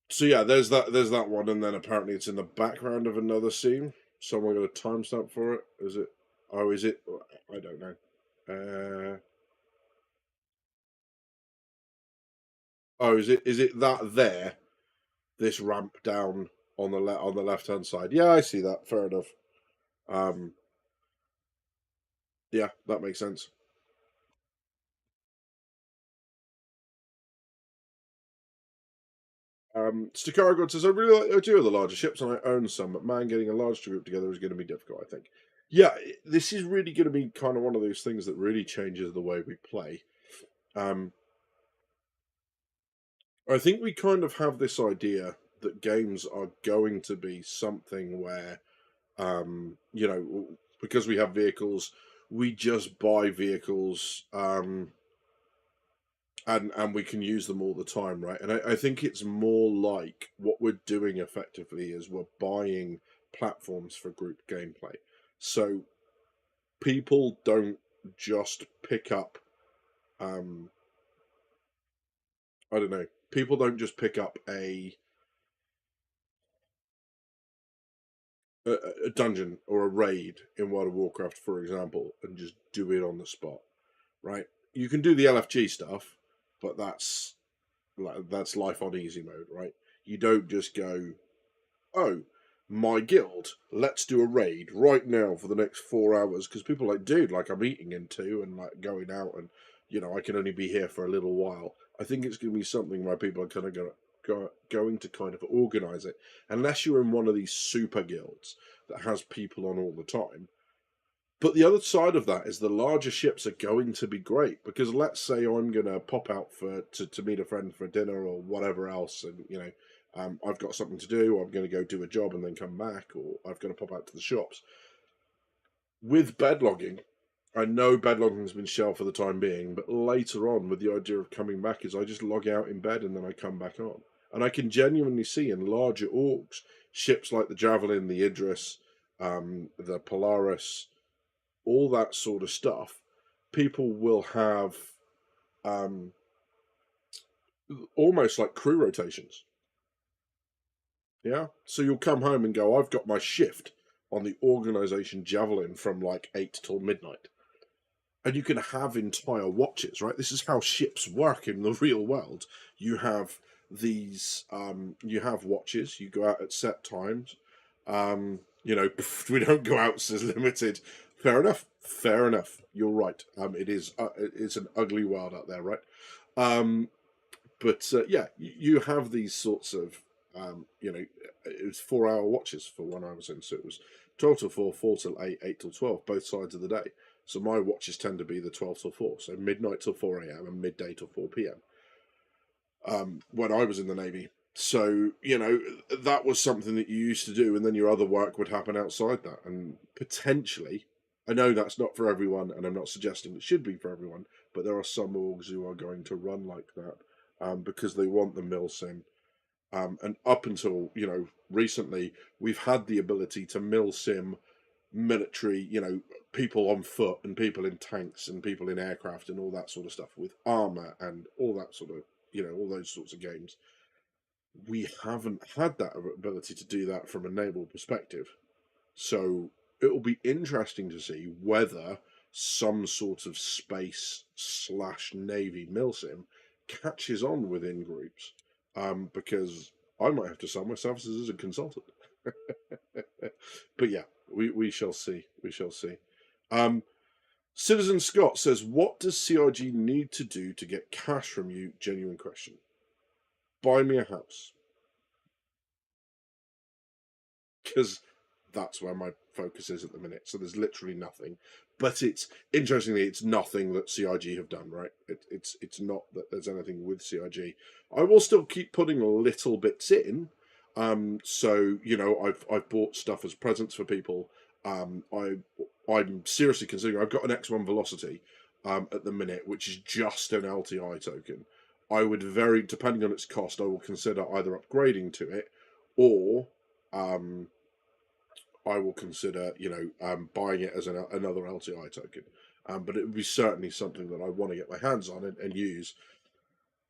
So yeah, there's that one, and then apparently it's in the background of another scene. Someone got a timestamp for it. Is it? Oh, is it? I don't know. Oh, is it? Is it that there? This ramp down on the left hand side. Yeah, I see that. Fair enough. Um, yeah, that makes sense. Stakara God says, I really like the idea of the larger ships, and I own some, but man, getting a large group together is going to be difficult, I think. Yeah, this is really going to be kind of one of those things that really changes the way we play. I think we kind of have this idea that games are going to be something where, because we have vehicles, we just buy vehicles, and we can use them all the time, right? And I think it's more like what we're doing effectively is we're buying platforms for group gameplay. So people don't just pick up, um, I don't know, people don't just pick up a dungeon or a raid in World of Warcraft, for example, and just do it on the spot, right? You can do the LFG stuff, but that's life on easy mode, right? You don't just go, oh, my guild, let's do a raid right now for the next 4 hours, because people are like, dude, like I'm eating in two and like going out, and I can only be here for a little while. I think it's going to be something where people are kind of going to kind of organize it, unless you're in one of these super guilds that has people on all the time. But the other side of that is the larger ships are going to be great, because let's say I'm going to pop out to meet a friend for dinner or whatever else, and I've got something to do, or I'm going to go do a job and then come back, or I've got to pop out to the shops. With bedlogging, I know bedlogging's been shelved for the time being, but later on, with the idea of coming back, is I just log out in bed and then I come back on. And I can genuinely see in larger orgs, ships like the Javelin, the Idris, the Polaris, all that sort of stuff, people will have um, almost like crew rotations. Yeah. So you'll come home and go, I've got my shift on the organization Javelin from like 8 till midnight. And you can have entire watches, right? This is how ships work in the real world. You have you have watches, you go out at set times. We don't go out as limited. Fair enough. Fair enough. You're right. It's an ugly world out there, right? Um, but yeah, you have these sorts of, it was 4 hour watches for one I was in. So it was 12 till 4, 4 till 8, 8 till 12, both sides of the day. So my watches tend to be the 12 till 4. So midnight till 4 a.m. and midday till 4 p.m. When I was in the Navy. So, that was something that you used to do, and then your other work would happen outside that. And potentially, I know that's not for everyone, and I'm not suggesting it should be for everyone, but there are some orgs who are going to run like that because they want the mill sim. And up until, recently, we've had the ability to mill sim military, people on foot and people in tanks and people in aircraft and all that sort of stuff with armor and all that sort of, all those sorts of games. We haven't had that ability to do that from a naval perspective. So it will be interesting to see whether some sort of space/navy milsim catches on within groups, because I might have to sell my services as a consultant. But yeah, we shall see. We shall see. Um, Citizen Scott says, "What does CRG need to do to get cash from you?" Genuine question. Buy me a house, because that's where my focus is at the minute. So there's literally nothing. But it's interestingly, it's nothing that CIG have done, right? It's not that there's anything with CIG. I will still keep putting little bits in. So I've bought stuff as presents for people. I'm seriously considering. I've got an X1 Velocity at the minute, which is just an LTI token. I would depending on its cost, I will consider either upgrading to it, or I will consider, buying it as another LTI token. But it would be certainly something that I want to get my hands on and use,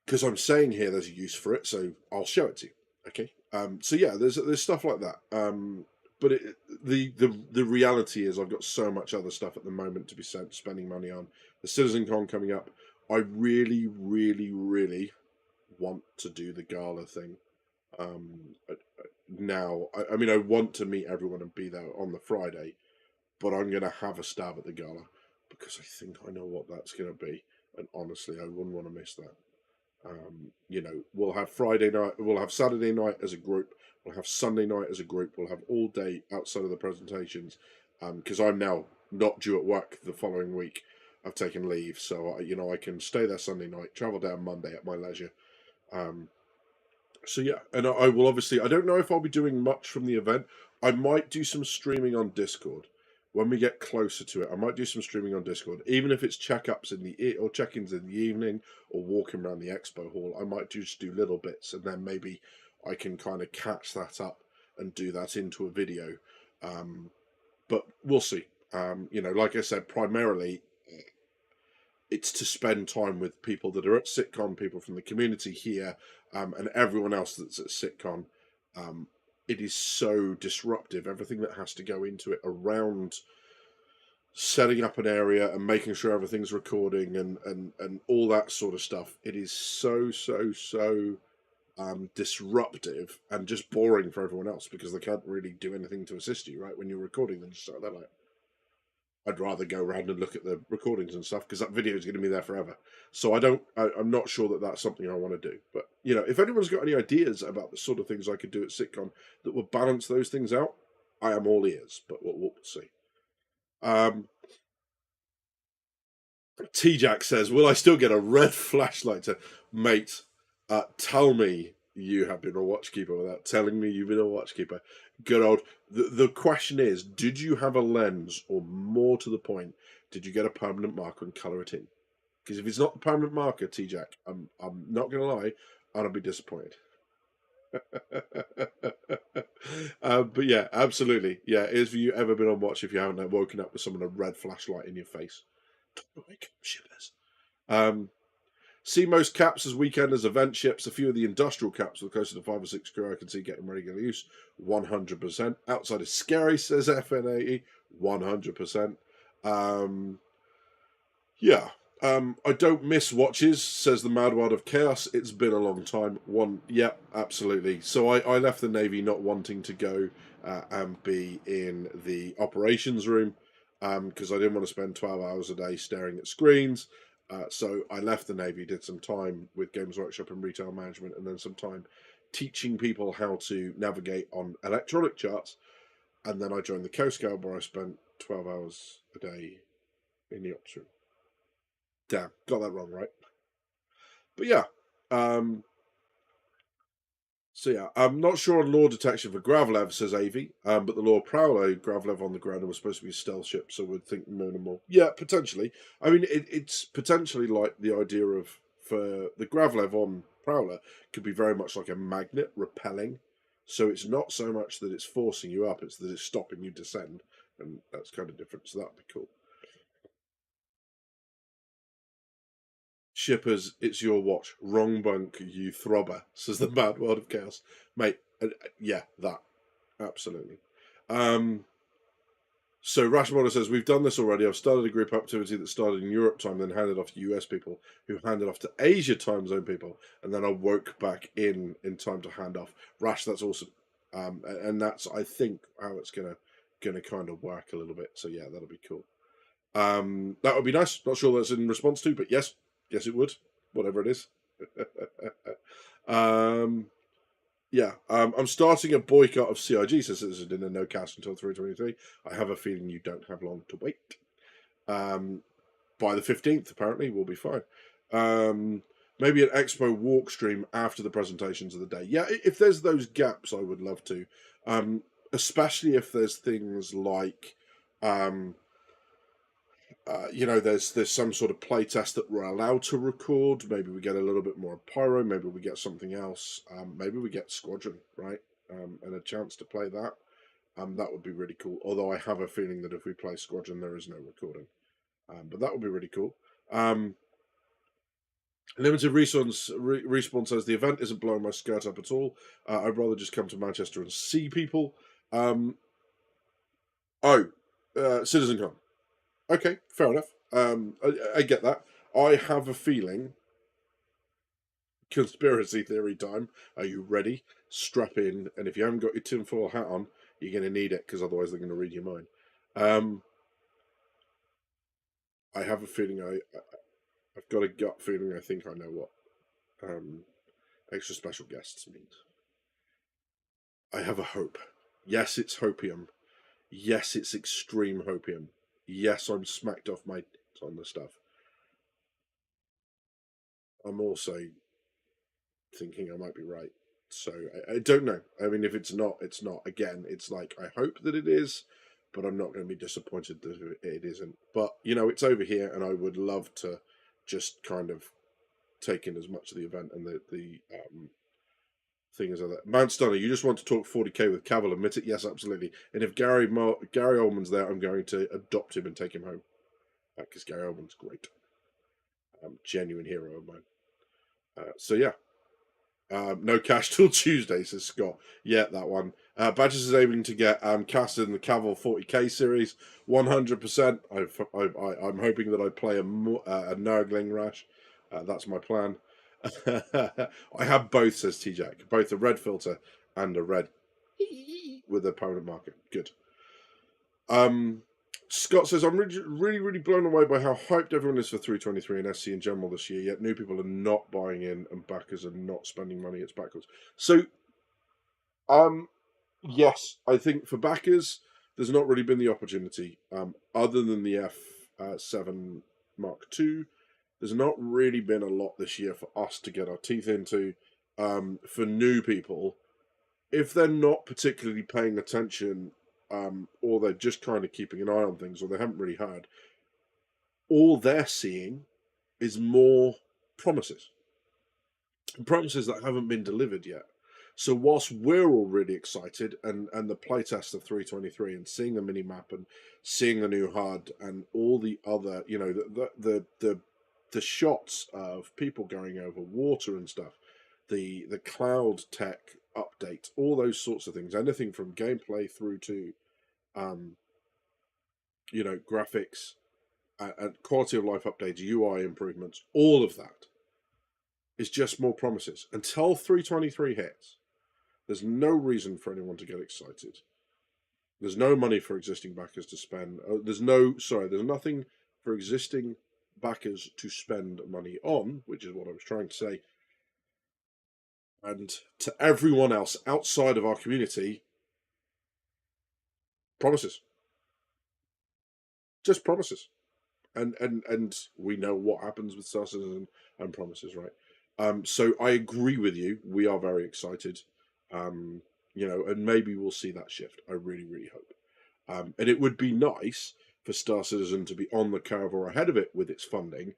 because I'm saying here there's a use for it, so I'll show it to you. Okay. So yeah, there's stuff like that. But the reality is I've got so much other stuff at the moment to be spending money on. The CitizenCon coming up. I really, really, really want to do the gala thing. Now, I mean, I want to meet everyone and be there on the Friday, but I'm going to have a stab at the gala because I think I know what that's going to be. And honestly, I wouldn't want to miss that. We'll have Friday night, we'll have Saturday night as a group, we'll have Sunday night as a group, we'll have all day outside of the presentations, because I'm now not due at work the following week. I've taken leave, so I can stay there Sunday night, travel down Monday at my leisure. So yeah, and I will obviously, I don't know if I'll be doing much from the event. I might do some streaming on Discord when we get closer to it. I might do some streaming on Discord, even if it's check-ins in the evening, or walking around the expo hall. I might just do little bits, and then maybe I can kind of catch that up and do that into a video. But we'll see. Like I said, primarily it's to spend time with people that are at SitCon, people from the community here, and everyone else that's at SitCon. It is so disruptive, everything that has to go into it around setting up an area and making sure everything's recording and all that sort of stuff. It is so disruptive and just boring for everyone else, because they can't really do anything to assist you, right? When you're recording, then just they're like, I'd rather go around and look at the recordings and stuff, because that video is going to be there forever. So I'm not sure that that's something I want to do. But, if anyone's got any ideas about the sort of things I could do at SitCon that would balance those things out, I am all ears, but we'll see. T-Jack says, will I still get a red flashlight? Mate, tell me you have been a watchkeeper without telling me you've been a watchkeeper. Good old. The question is, did you have a lens, or more to the point, did you get a permanent marker and colour it in? Because if it's not the permanent marker, T-Jack, I'm not going to lie, I'll be disappointed. But yeah, absolutely. Yeah, have you ever been on watch if you haven't woken up with someone a red flashlight in your face? Don't wake up, shippers. See most caps as weekend as event ships. A few of the industrial caps with closer to 5 or 6 crew I can see getting regular use. 100%. Outside is scary, says FN80. 100%. Yeah. I don't miss watches, says the Mad World of Chaos. It's been a long time. Yeah, absolutely. So I left the Navy not wanting to go and be in the operations room, because I didn't want to spend 12 hours a day staring at screens. So I left the Navy, did some time with Games Workshop and retail management, and then some time teaching people how to navigate on electronic charts. And then I joined the Coast Guard, where I spent 12 hours a day in the ops room. Damn, got that wrong, right? But yeah. So yeah, I'm not sure on lore detection for Gravlev, says Avi, but the lore Prowler Gravlev on the ground was supposed to be a stealth ship, so would think minimal. Yeah, potentially. I mean, it's potentially like the idea of, for the Gravlev on Prowler, could be very much like a magnet repelling. So it's not so much that it's forcing you up, it's that it's stopping you descend, and that's kind of different, so that'd be cool. Shippers, it's your watch. Wrong bunk, you throbber, says the Mad World of Chaos. Mate, yeah, that. Absolutely. So Rashmona says, we've done this already. I've started a group activity that started in Europe time, then handed off to US people, who handed off to Asia time zone people, and then I woke back in time to hand off. Rash, that's awesome. And that's, I think, how it's gonna kind of work a little bit. So yeah, that'll be cool. That would be nice. Not sure that's in response to, but yes, it would. Whatever it is. Yeah, I'm starting a boycott of CIG, says Citizen Dinner, no cast until 323. I have a feeling you don't have long to wait. By the 15th, apparently, we'll be fine. Maybe an expo walk stream after the presentations of the day. Yeah, if there's those gaps, I would love to. Especially if there's things like, there's some sort of play test that we're allowed to record. Maybe we get a little bit more pyro. Maybe we get something else. Maybe we get Squadron, right? And a chance to play that. That would be really cool. Although I have a feeling that if we play Squadron, there is no recording. But that would be really cool. Limited Respawn says the event isn't blowing my skirt up at all. I'd rather just come to Manchester and see people. CitizenCon. Okay, fair enough. I get that. I have a feeling. Conspiracy theory time. Are you ready? Strap in, and if you haven't got your tinfoil hat on, you're going to need it because otherwise they're going to read your mind. I have a feeling I've got a gut feeling I think I know what extra special guests means. I have a hope. Yes, it's hopium. Yes, it's extreme hopium. Yes, I'm smacked off my on the stuff. I'm also thinking I might be right. So I don't know. I mean, if it's not, it's not. Again, it's like I hope that it is, but I'm not going to be disappointed that it isn't. But it's over here, and I would love to just kind of take in as much of the event and the thing as that. Mount Stunner, you just want to talk 40k with Cavill, admit it? Yes, absolutely. And if Gary Oldman's there, I'm going to adopt him and take him home because Gary Oldman's great, genuine hero of mine. So yeah. No cash till Tuesday, says Scott. Yeah, that one. Badges is aiming to get casted in the Cavill 40k series. 100%. I'm hoping that I play a Nurgling Rash. That's my plan. I have both, says T-Jack. Both a red filter and a red with a permanent marker. Good. Scott says, I'm really, really blown away by how hyped everyone is for 323 and SC in general this year, yet new people are not buying in and backers are not spending money. It's backwards. So, yes, I think for backers, there's not really been the opportunity. Other than the F7 Mark II, there's not really been a lot this year for us to get our teeth into. For new people, if they're not particularly paying attention, or they're just kind of keeping an eye on things, or they haven't really heard, all they're seeing is more promises. Promises that haven't been delivered yet. So whilst we're all really excited and the playtest of 323 and seeing the mini map and seeing the new HUD and all the other, the shots of people going over water and stuff, the cloud tech update, all those sorts of things, anything from gameplay through to graphics and quality of life updates, UI improvements, all of that is just more promises. Until 323 hits, there's no reason for anyone to get excited. There's no money for existing backers to spend. There's nothing for existing backers to spend money on, which is what I was trying to say. And to everyone else outside of our community, promises. Just promises. And we know what happens with Star Citizen and promises, right? So I agree with you. We are very excited. And maybe we'll see that shift. I really, really hope. And it would be nice for Star Citizen to be on the curve or ahead of it with its funding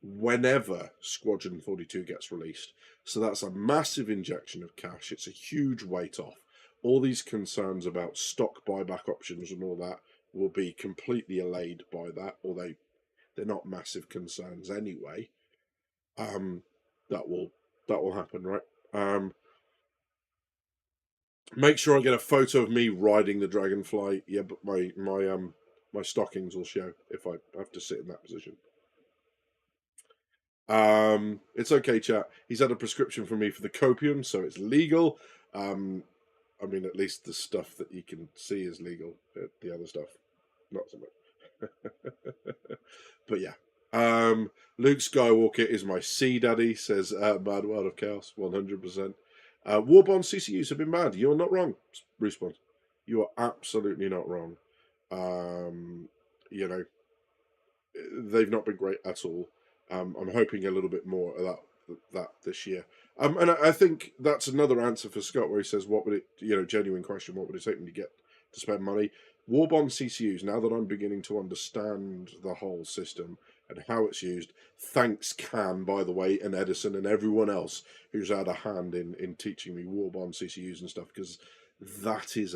whenever Squadron 42 gets released. So that's a massive injection of cash. It's a huge weight off. All these concerns about stock buyback options and all that will be completely allayed by that, although they're not massive concerns anyway. That will happen, right? Make sure I get a photo of me riding the dragonfly. Yeah, but my stockings will show if I have to sit in that position. It's okay, chat. He's had a prescription from me for the copium, so it's legal. I mean, at least the stuff that you can see is legal. The other stuff, not so much. But yeah. Luke Skywalker is my sea daddy, says Mad World of Chaos, 100%. Warbond CCUs have been banned. You're not wrong, Respawn. You are absolutely not wrong. they've not been great at all. I'm hoping a little bit more of that this year. And I think that's another answer for Scott, where he says, "What would it, genuine question? What would it take me to get to spend money?" Warbond CCUs. Now that I'm beginning to understand the whole system and how it's used, thanks Can, by the way, and Edison and everyone else who's had a hand in teaching me Warbond CCUs and stuff, because that is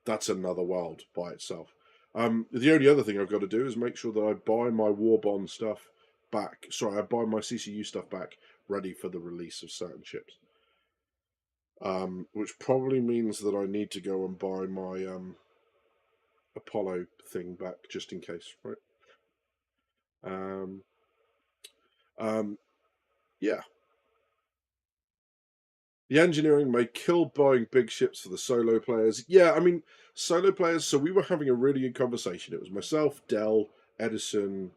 that's another world by itself. The only other thing I've got to do is make sure that I buy my Warbond stuff back. Sorry, I buy my CCU stuff back ready for the release of certain ships. Which probably means that I need to go and buy my Apollo thing back just in case, right? Um, yeah. The engineering may kill buying big ships for the solo players. Yeah, I mean, solo players. So we were having a really good conversation. It was myself, Dell, Edison,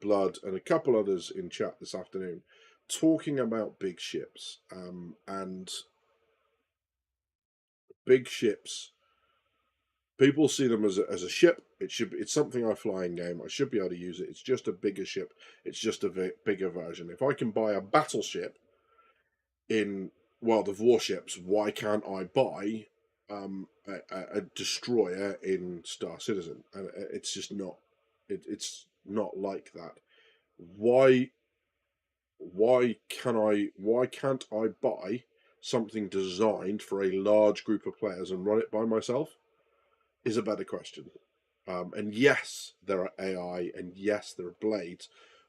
Blood, and a couple others in chat this afternoon talking about big ships. And big ships, people see them as a ship. It's something I fly in game. I should be able to use it. It's just a bigger ship. It's just a bigger version. If I can buy a battleship in World of Warships, why can't I buy a destroyer in Star Citizen? And it's just not. It's not like that. Why? Why can't I buy something designed for a large group of players and run it by myself? Is a better question. And yes, there are AI, and yes, there are blades,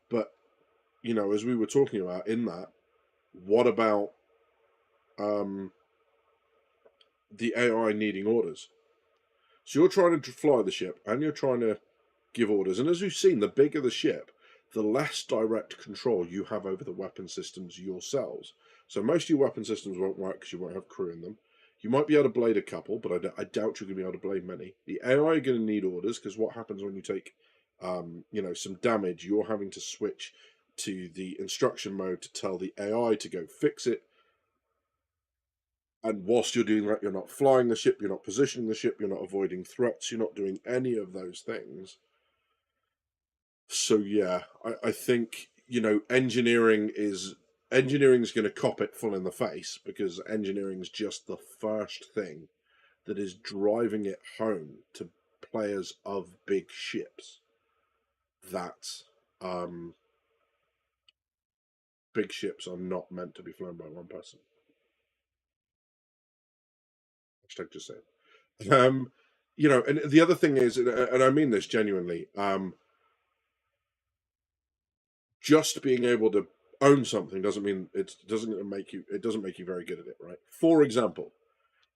but as we were talking about in that, what about the AI needing orders? So you're trying to fly the ship and you're trying to give orders. And as we've seen, the bigger the ship, the less direct control you have over the weapon systems yourselves. So most of your weapon systems won't work because you won't have crew in them. You might be able to blade a couple, but I doubt you're going to be able to blade many. The AI are going to need orders, because what happens when you take, some damage, you're having to switch to the instruction mode to tell the AI to go fix it. And whilst you're doing that, you're not flying the ship, you're not positioning the ship, you're not avoiding threats, you're not doing any of those things. So yeah, I think engineering is going to cop it full in the face, because engineering is just the first thing that is driving it home to players of big ships that big ships are not meant to be flown by one person. Hashtag just saying. And the other thing is, and I mean this genuinely, just being able to own something doesn't make you very good at it, right? For example,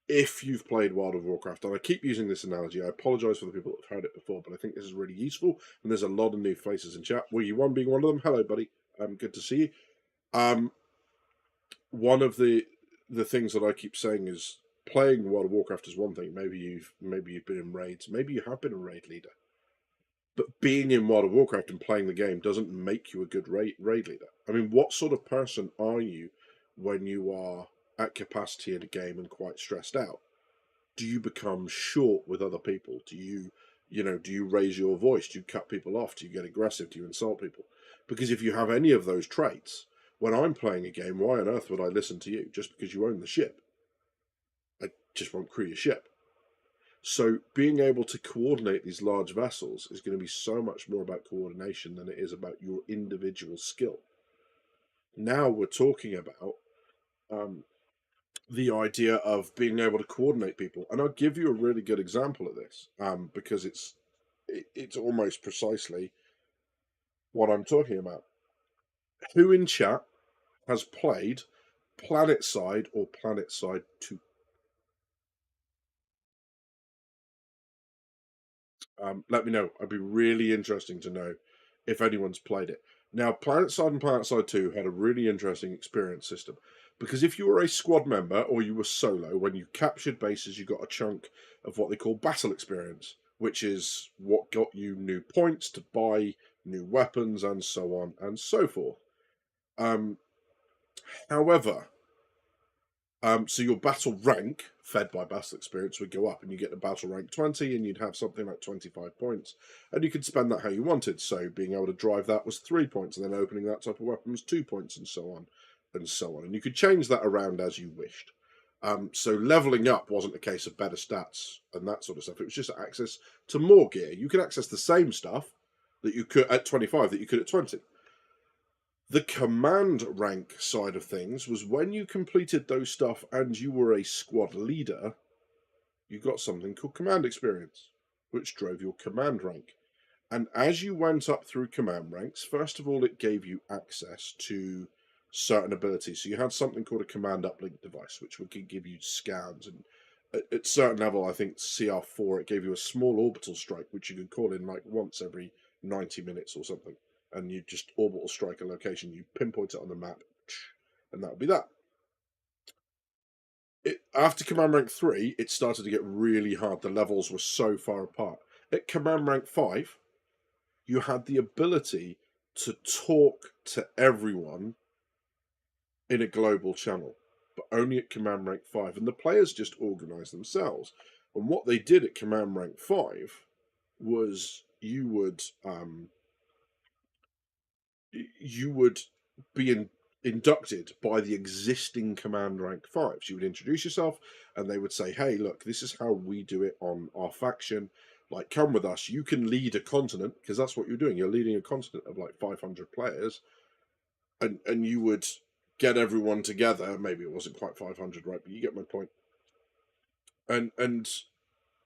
if you've played World of Warcraft, and I keep using this analogy, I apologize for the people that have heard it before, but I think this is really useful, and there's a lot of new faces in chat. Were you one being one of them? Hello, buddy. Good to see you. One of the things that I keep saying is, playing World of Warcraft is one thing. Maybe you've been in raids. Maybe you have been a raid leader. But being in World of Warcraft and playing the game doesn't make you a good raid leader. I mean, what sort of person are you when you are at capacity in a game and quite stressed out? Do you become short with other people? Do you raise your voice? Do you cut people off? Do you get aggressive? Do you insult people? Because if you have any of those traits, when I'm playing a game, why on earth would I listen to you just because you own the ship? I just won't crew your ship. So being able to coordinate these large vessels is going to be so much more about coordination than it is about your individual skill. Now we're talking about the idea of being able to coordinate people, and I'll give you a really good example of this, because it's almost precisely what I'm talking about. Who in chat has played PlanetSide or PlanetSide 2? Let me know. I'd be really interesting to know if anyone's played it. Now, PlanetSide and PlanetSide 2 had a really interesting experience system, because if you were a squad member or you were solo, when you captured bases, you got a chunk of what they call battle experience, which is what got you new points to buy new weapons and so on and so forth. However, So your battle rank, fed by battle experience, would go up, and you get the battle rank 20, and you'd have something like 25 points. And you could spend that how you wanted. So being able to drive that was 3 points, and then opening that type of weapon was 2 points, and so on, and so on. And you could change that around as you wished. So leveling up wasn't a case of better stats and that sort of stuff. It was just access to more gear. You could access the same stuff that you could at 25 that you could at 20. The command rank side of things was when you completed those stuff and you were a squad leader, you got something called command experience, which drove your command rank. And as you went up through command ranks, first of all, it gave you access to certain abilities. So you had something called a command uplink device, which would give you scans. And at certain level, I think CR4, it gave you a small orbital strike, which you could call in like once every 90 minutes or something. And you just orbital strike a location, you pinpoint it on the map, and that would be that. After command rank 3, it started to get really hard. The levels were so far apart. At command rank 5, you had the ability to talk to everyone in a global channel, but only at command rank 5. And the players just organized themselves. And what they did at command rank 5 was you would be inducted by the existing command rank 5s. You would introduce yourself, and they would say, hey, look, this is how we do it on our faction. Like, come with us. You can lead a continent, because that's what you're doing. You're leading a continent of like 500 players, and you would get everyone together. Maybe it wasn't quite 500, right? But you get my point. And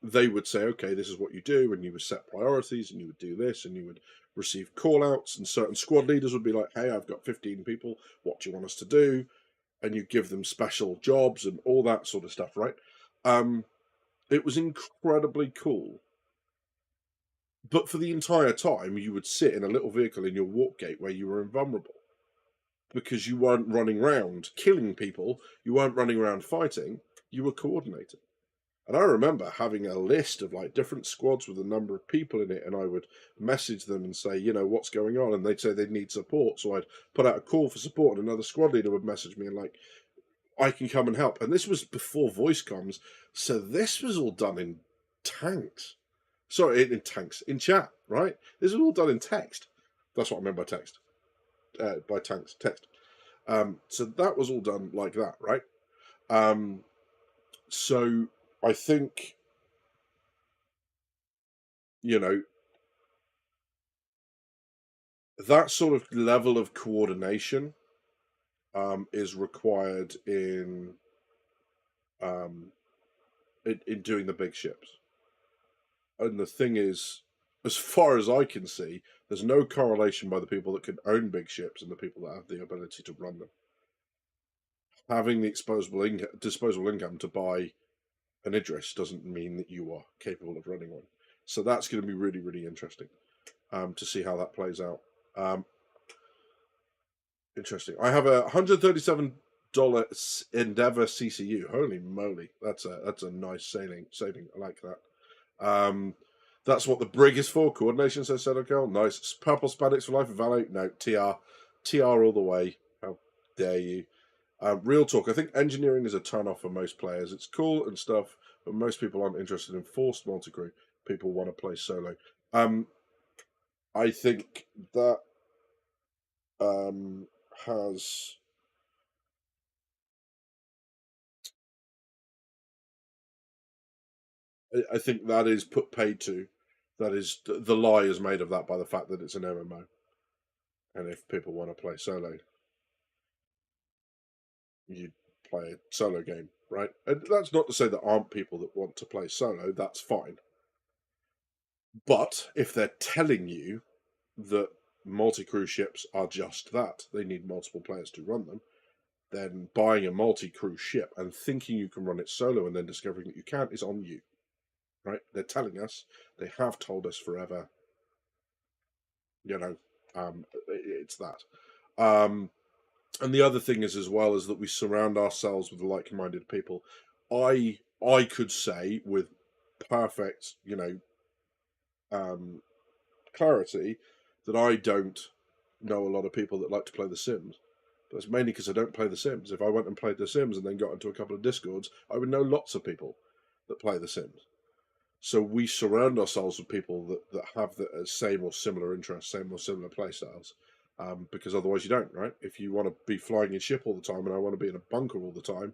they would say, okay, this is what you do, and you would set priorities, and you would do this, and you would receive call-outs, and certain squad leaders would be like, hey, I've got 15 people, what do you want us to do? And you give them special jobs and all that sort of stuff, right? It was incredibly cool. But for the entire time, you would sit in a little vehicle in your walk gate where you were invulnerable, because you weren't running around killing people, you weren't running around fighting, you were coordinating. And I remember having a list of like different squads with a number of people in it, and I would message them and say, you know, what's going on? And they'd say they'd need support. So I'd put out a call for support, and another squad leader would message me and like, I can come and help. And this was before voice comms. So this was all done in tanks. Sorry, in tanks, in chat, right? This was all done in text. That's what I meant by text. By tanks, text. So that was all done like that, right? So I think, you know, that sort of level of coordination is required in doing the big ships. And the thing is, as far as I can see, there's no correlation by the people that can own big ships and the people that have the ability to run them. Having the disposable income to buy an Idris doesn't mean that you are capable of running one. So that's going to be really, really interesting to see how that plays out. Interesting. I have a $137 Endeavor CCU. Holy moly, that's a nice saving. I like that. That's what the brig is for. Coordination, says Sedokel. Nice. Purple Spadics for life of Valet. No, TR all the way. How dare you? Real talk. I think engineering is a turn off for most players. It's cool and stuff, but most people aren't interested in forced multi-crew. People want to play solo. I think that has. I think that is put paid to. That is the lie is made of that by the fact that it's an MMO, and if people want to play solo, you play a solo game, right? And that's not to say there aren't people that want to play solo. That's fine. But if they're telling you that multi-crew ships are just that, they need multiple players to run them, then buying a multi-crew ship and thinking you can run it solo and then discovering that you can't is on you, right? They're telling us, they have told us forever, you know, it's that. And the other thing is as well is that we surround ourselves with like-minded people. I could say with perfect, you know, clarity that I don't know a lot of people that like to play The Sims. But it's mainly because I don't play The Sims. If I went and played The Sims and then got into a couple of Discords, I would know lots of people that play The Sims. So we surround ourselves with people that have the same or similar interests, same or similar play styles. Because otherwise you don't, right? If you want to be flying in ship all the time and I want to be in a bunker all the time,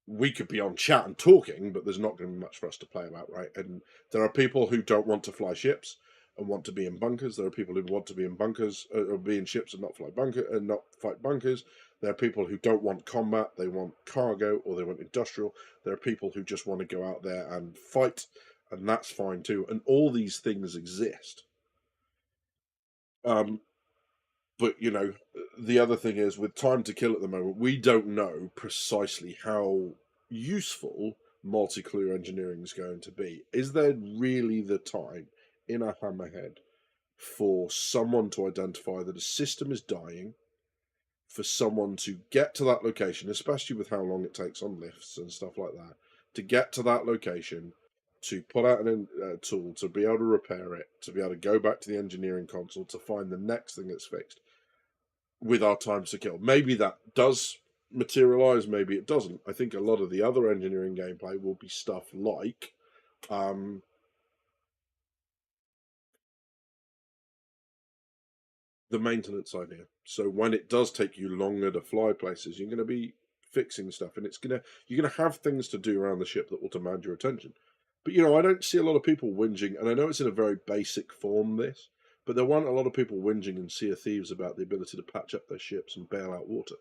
we could be on chat and talking, but there's not going to be much for us to play about, right? And there are people who don't want to fly ships and want to be in bunkers. There are people who want to be in bunkers or be in ships and not fly bunker and not fight bunkers. There are people who don't want combat; they want cargo or they want industrial. There are people who just want to go out there and fight, and that's fine too. And all these things exist. Um, but the other thing is, with time to kill at the moment, we don't know precisely how useful multi-clue engineering is going to be. Is there really the time in a hammerhead for someone to identify that a system is dying, for someone to get to that location, especially with how long it takes on lifts and stuff like that, to get to that location, to put out a tool, to be able to repair it, to be able to go back to the engineering console to find the next thing that's fixed with our times to kill? Maybe that does materialize, maybe it doesn't. I think a lot of the other engineering gameplay will be stuff like the maintenance idea. So when it does take you longer to fly places, you're going to be fixing stuff, and you're gonna have things to do around the ship that will demand your attention. But I don't see a lot of people whinging, and I know it's in a very basic form, this, but there weren't a lot of people whinging in Sea of Thieves about the ability to patch up their ships and bail out water.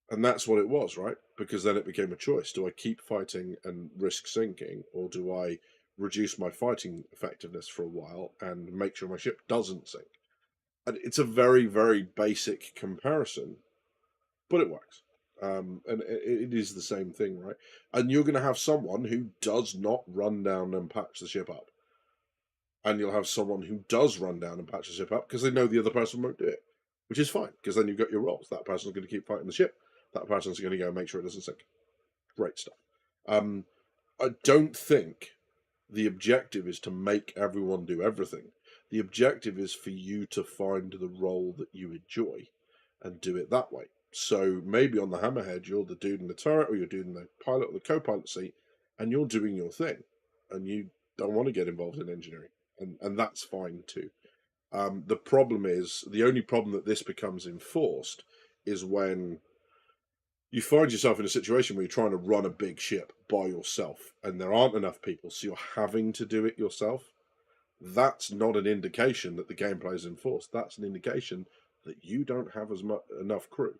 And that's what it was, right? Because then it became a choice. Do I keep fighting and risk sinking, or do I reduce my fighting effectiveness for a while and make sure my ship doesn't sink? And it's a very, very basic comparison, but it works. And it is the same thing, right? And you're going to have someone who does not run down and patch the ship up. And you'll have someone who does run down and patch the ship up because they know the other person won't do it, which is fine, because then you've got your roles. That person's going to keep fighting the ship. That person's going to go and make sure it doesn't sink. Great stuff. I don't think the objective is to make everyone do everything. The objective is for you to find the role that you enjoy and do it that way. So maybe on the hammerhead, you're the dude in the turret, or you're doing the pilot or the co-pilot seat, and you're doing your thing, and you don't want to get involved in engineering, and that's fine too. The problem is, the only problem that this becomes enforced is when you find yourself in a situation where you're trying to run a big ship by yourself and there aren't enough people, so you're having to do it yourself. That's not an indication that the gameplay is enforced. That's an indication that you don't have enough crew,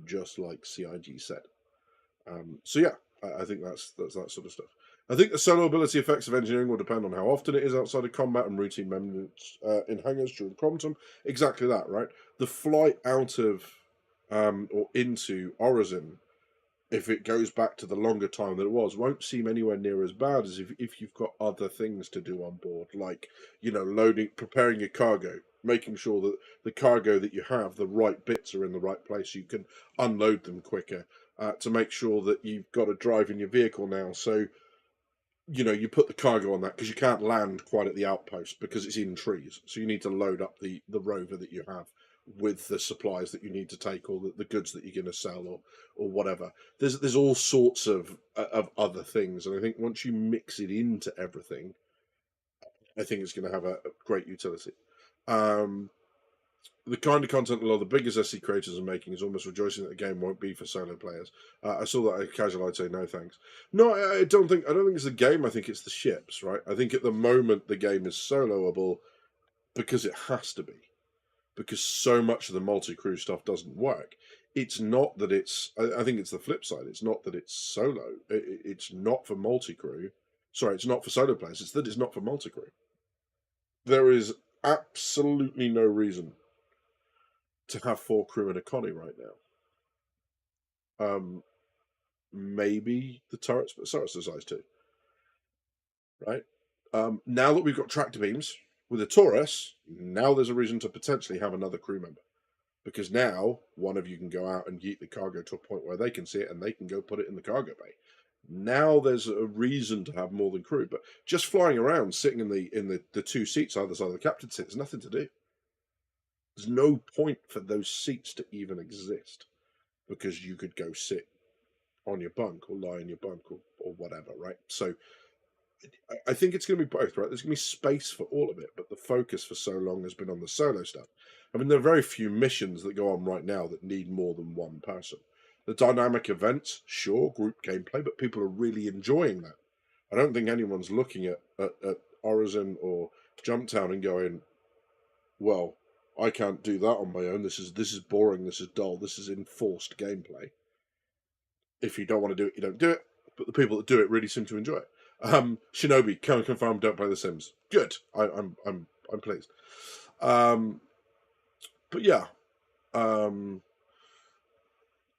just like CIG said. So yeah, I think that's that sort of stuff. I think the solo ability effects of engineering will depend on how often it is outside of combat and routine maintenance in hangars during quantum. Exactly that, right? The flight out of or into Origin, if it goes back to the longer time that it was, won't seem anywhere near as bad as if you've got other things to do on board, like loading, preparing your cargo, making sure that the cargo that you have, the right bits are in the right place, so you can unload them quicker. To make sure that you've got a drive in your vehicle now, so you put the cargo on that, because you can't land quite at the outpost because it's in trees, so you need to load up the rover that you have with the supplies that you need to take, or the goods that you're going to sell, or whatever. There's all sorts of other things, and I think once you mix it into everything, I think it's going to have a great utility. The kind of content a lot of the biggest SC creators are making is almost rejoicing that the game won't be for solo players. I saw that a casual, I'd say no thanks. No, I don't think it's the game. I think it's the ships, right? I think at the moment the game is soloable because it has to be, because so much of the multi-crew stuff doesn't work. It's not that it's. I think it's the flip side. It's not that it's solo. It's not for multi-crew. Sorry, it's not for solo players. It's that it's not for multi-crew. There is absolutely no reason to have 4 crew in a connie right now. Maybe the turrets, but turrets are size 2, right? Now that we've got tractor beams with a Taurus, now there's a reason to potentially have another crew member, because now one of you can go out and yeet the cargo to a point where they can see it and they can go put it in the cargo bay. Now there's a reason to have more than crew, but just flying around, sitting in the 2 seats either side of the captain's seat, there's nothing to do. There's no point for those seats to even exist because you could go sit on your bunk or lie in your bunk or whatever, right? So I think it's going to be both, right? There's going to be space for all of it, but the focus for so long has been on the solo stuff. I mean, there are very few missions that go on right now that need more than one person. The dynamic events, sure, group gameplay, but people are really enjoying that. I don't think anyone's looking at Horizon or Jumptown and going, well, I can't do that on my own. This is boring. This is dull. This is enforced gameplay. If you don't want to do it, you don't do it. But the people that do it really seem to enjoy it. Shinobi, can confirm, don't play The Sims. Good. I'm pleased. But yeah,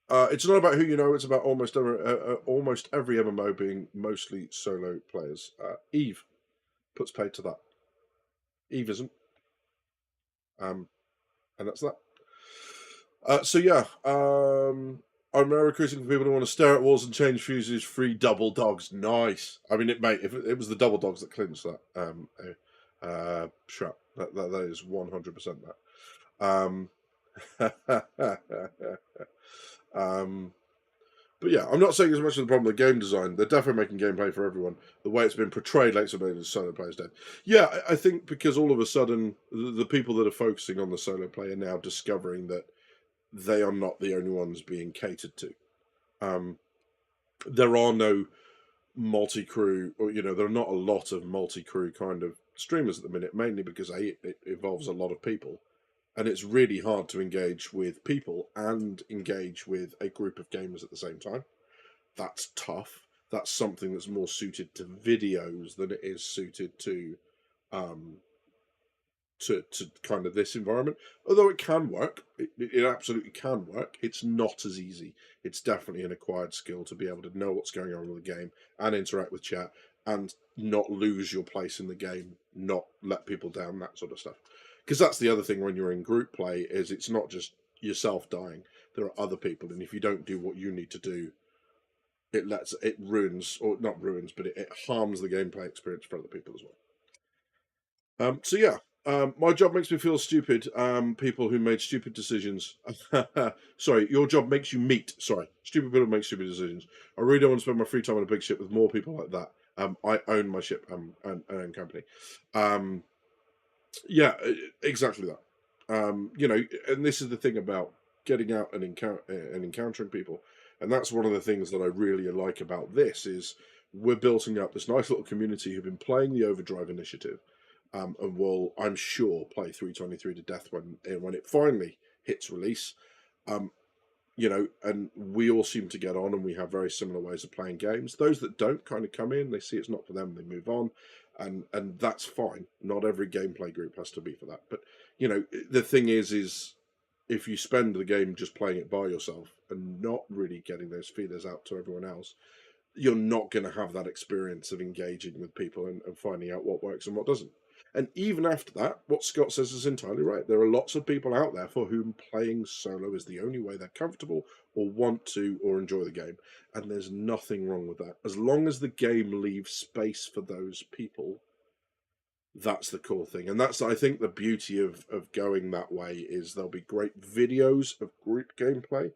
it's not about who you know. It's about almost every MMO being mostly solo players. Eve puts paid to that. Eve isn't. And that's that. So yeah, I'm now recruiting for people who want to stare at walls and change fuses. Free double dogs, nice. I mean, if it was the double dogs that clinched that, sure, that is 100% that. But yeah, I'm not saying as much of the problem with game design. They're definitely making gameplay for everyone. The way it's been portrayed makes it as solo players dead. Yeah, I think because all of a sudden the people that are focusing on the solo play are now discovering that they are not the only ones being catered to. There are no multi-crew, or there are not a lot of multi-crew kind of streamers at the minute, mainly because it involves a lot of people, and it's really hard to engage with people and engage with a group of gamers at the same time. That's tough. That's something that's more suited to videos than it is suited to kind of this environment. Although it can work, it absolutely can work. It's not as easy. It's definitely an acquired skill to be able to know what's going on with the game and interact with chat and not lose your place in the game, not let people down, that sort of stuff. Because that's the other thing when you're in group play, is it's not just yourself dying. There are other people, and if you don't do what you need to do, it ruins, or not ruins, but it harms the gameplay experience for other people as well. So yeah, my job makes me feel stupid. People who made stupid decisions. Sorry, your job makes you meet. Sorry, stupid people make stupid decisions. I really don't want to spend my free time on a big ship with more people like that. I own my ship and own company. Yeah, exactly that. And this is the thing about getting out and encountering people, and that's one of the things that I really like about this is we're building up this nice little community who've been playing the Overdrive initiative, and will, I'm sure, play 323 to death when it finally hits release. And we all seem to get on, and we have very similar ways of playing games. Those that don't kind of come in, they see it's not for them, they move on, and that's fine. Not every gameplay group has to be for that. But the thing is if you spend the game just playing it by yourself and not really getting those feelers out to everyone else, you're not going to have that experience of engaging with people and finding out what works and what doesn't. And even after that, what Scott says is entirely right. There are lots of people out there for whom playing solo is the only way they're comfortable or want to or enjoy the game. And there's nothing wrong with that. As long as the game leaves space for those people, that's the core thing. And that's, I think, the beauty of going that way is there'll be great videos of group gameplay,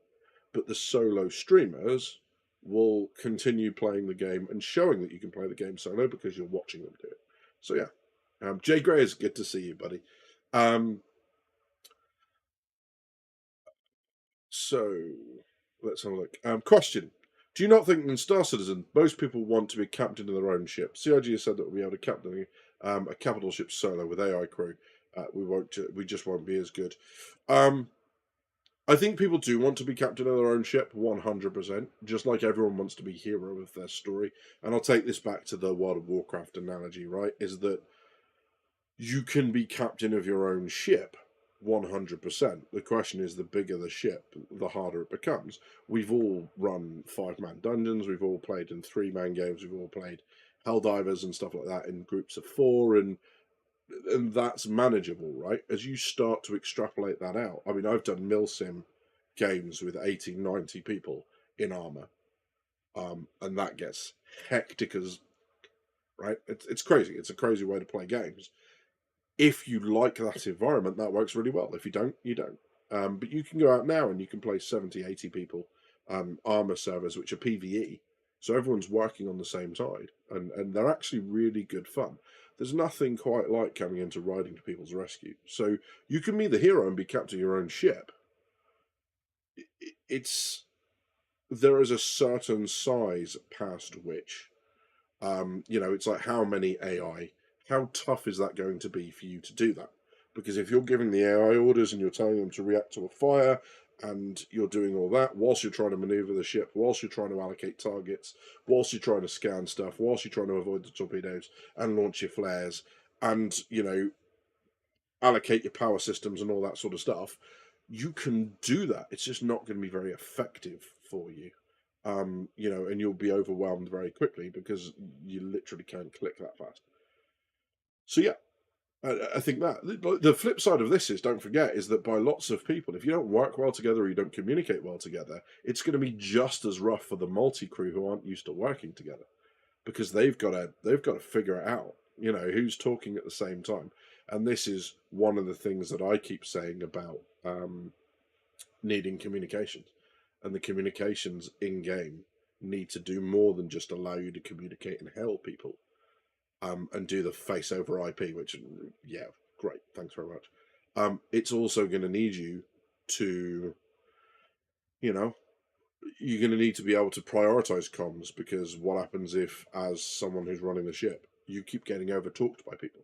but the solo streamers will continue playing the game and showing that you can play the game solo because you're watching them do it. So yeah. Jay Gray, is good to see you, buddy. So let's have a look. Question: do you not think in Star Citizen most people want to be captain of their own ship? CIG has said that we'll be able to captain a capital ship solo with AI crew. We won't. We just won't be as good. I think people do want to be captain of their own ship, 100%. Just like everyone wants to be hero of their story. And I'll take this back to the World of Warcraft analogy. Right? Is that you can be captain of your own ship 100%. The question is, the bigger the ship, the harder it becomes. We've all run 5-man dungeons, we've all played in 3-man games, we've all played Helldivers and stuff like that in groups of 4, and that's manageable, right? As you start to extrapolate that out, I mean, I've done milsim games with 80, 90 people in armor, and that gets hectic as, right? It's crazy. It's a crazy way to play games. if you like that environment, that works really well. If you don't, you don't. But you can go out now and you can play 70, 80 people armor servers, which are PvE. So everyone's working on the same side, and they're actually really good fun. There's nothing quite like coming into riding to people's rescue. So you can be the hero and be captain of your own ship. It's there is a certain size past which, it's like how many AI, how tough is that going to be for you to do that? Because if you're giving the AI orders and you're telling them to react to a fire, and you're doing all that whilst you're trying to maneuver the ship, whilst you're trying to allocate targets, whilst you're trying to scan stuff, whilst you're trying to avoid the torpedoes and launch your flares, and allocate your power systems and all that sort of stuff, you can do that. It's just not going to be very effective for you. And you'll be overwhelmed very quickly because you literally can't click that fast. So yeah, I think that the flip side of this is, don't forget, is that by lots of people, if you don't work well together or you don't communicate well together, it's going to be just as rough for the multi crew who aren't used to working together, because they've got to figure it out. Who's talking at the same time, and this is one of the things that I keep saying about needing communications, and the communications in game need to do more than just allow you to communicate and hail people. And do the face over IP, which, yeah, great, thanks very much. It's also going to need you to, you're going to need to be able to prioritize comms, because what happens if, as someone who's running the ship, you keep getting over talked by people?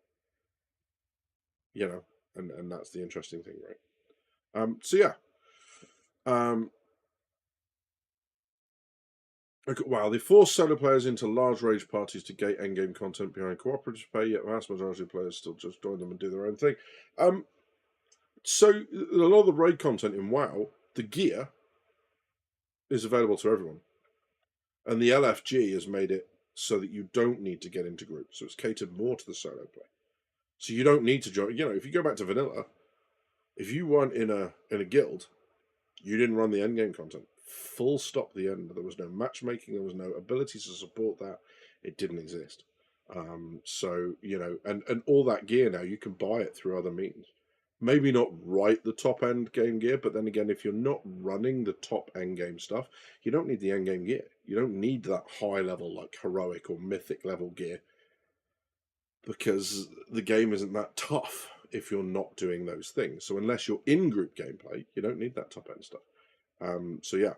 And that's the interesting thing, right? So yeah. Okay, wow, they force solo players into large rage parties to gate endgame content behind cooperative play, yet the vast majority of players still just join them and do their own thing. So a lot of the raid content in WoW, the gear is available to everyone. And the LFG has made it so that you don't need to get into groups. So it's catered more to the solo play. So you don't need to join. If you go back to vanilla, if you weren't in a guild, you didn't run the endgame content. Full stop, the end. There was no matchmaking, there was no ability to support that. It didn't exist. So, and all that gear now, you can buy it through other means. Maybe not right the top end game gear, but then again, if you're not running the top end game stuff, you don't need the end game gear. You don't need that high level, like heroic or mythic level gear, because the game isn't that tough if you're not doing those things. So unless you're in group gameplay, you don't need that top end stuff. So yeah,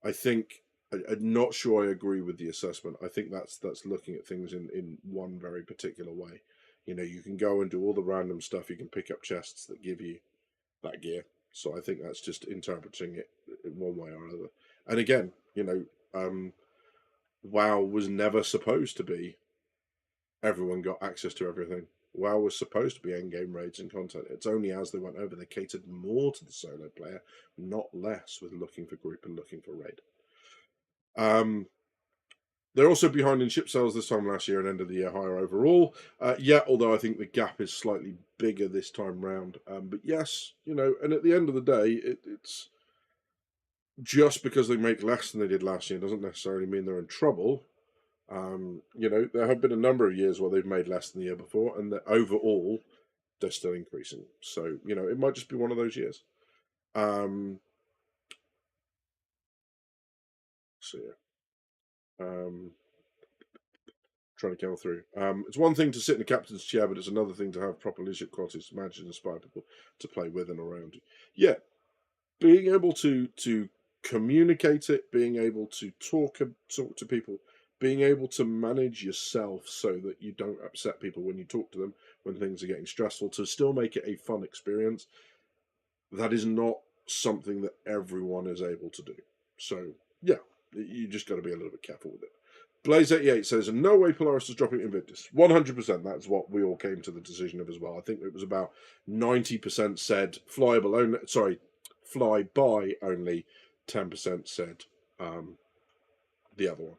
I think I'm not sure I agree with the assessment. I think that's looking at things in one very particular way. You can go and do all the random stuff. You can pick up chests that give you that gear. So I think that's just interpreting it in one way or another. And again, WoW was never supposed to be everyone got access to everything. WoW was supposed to be endgame raids and content. It's only as they went over, they catered more to the solo player, not less, with looking for group and looking for raid. They're also behind in ship sales this time last year and end of the year higher overall. Although I think the gap is slightly bigger this time round. But yes, and at the end of the day, it's just because they make less than they did last year doesn't necessarily mean they're in trouble. There have been a number of years where they've made less than the year before, and that overall they're still increasing. So it might just be one of those years. So yeah. Trying to go through. It's one thing to sit in a captain's chair, but it's another thing to have proper leadership qualities to manage and inspire people to play with and around you. Yeah, being able to communicate it, being able to talk to people, being able to manage yourself so that you don't upset people when you talk to them, when things are getting stressful, to still make it a fun experience. That is not something that everyone is able to do. So yeah, you just got to be a little bit careful with it. Blaze88 says, no way Polaris is dropping Invictus. 100%, that's what we all came to the decision of as well. I think it was about 90% said fly by only, 10% said the other one,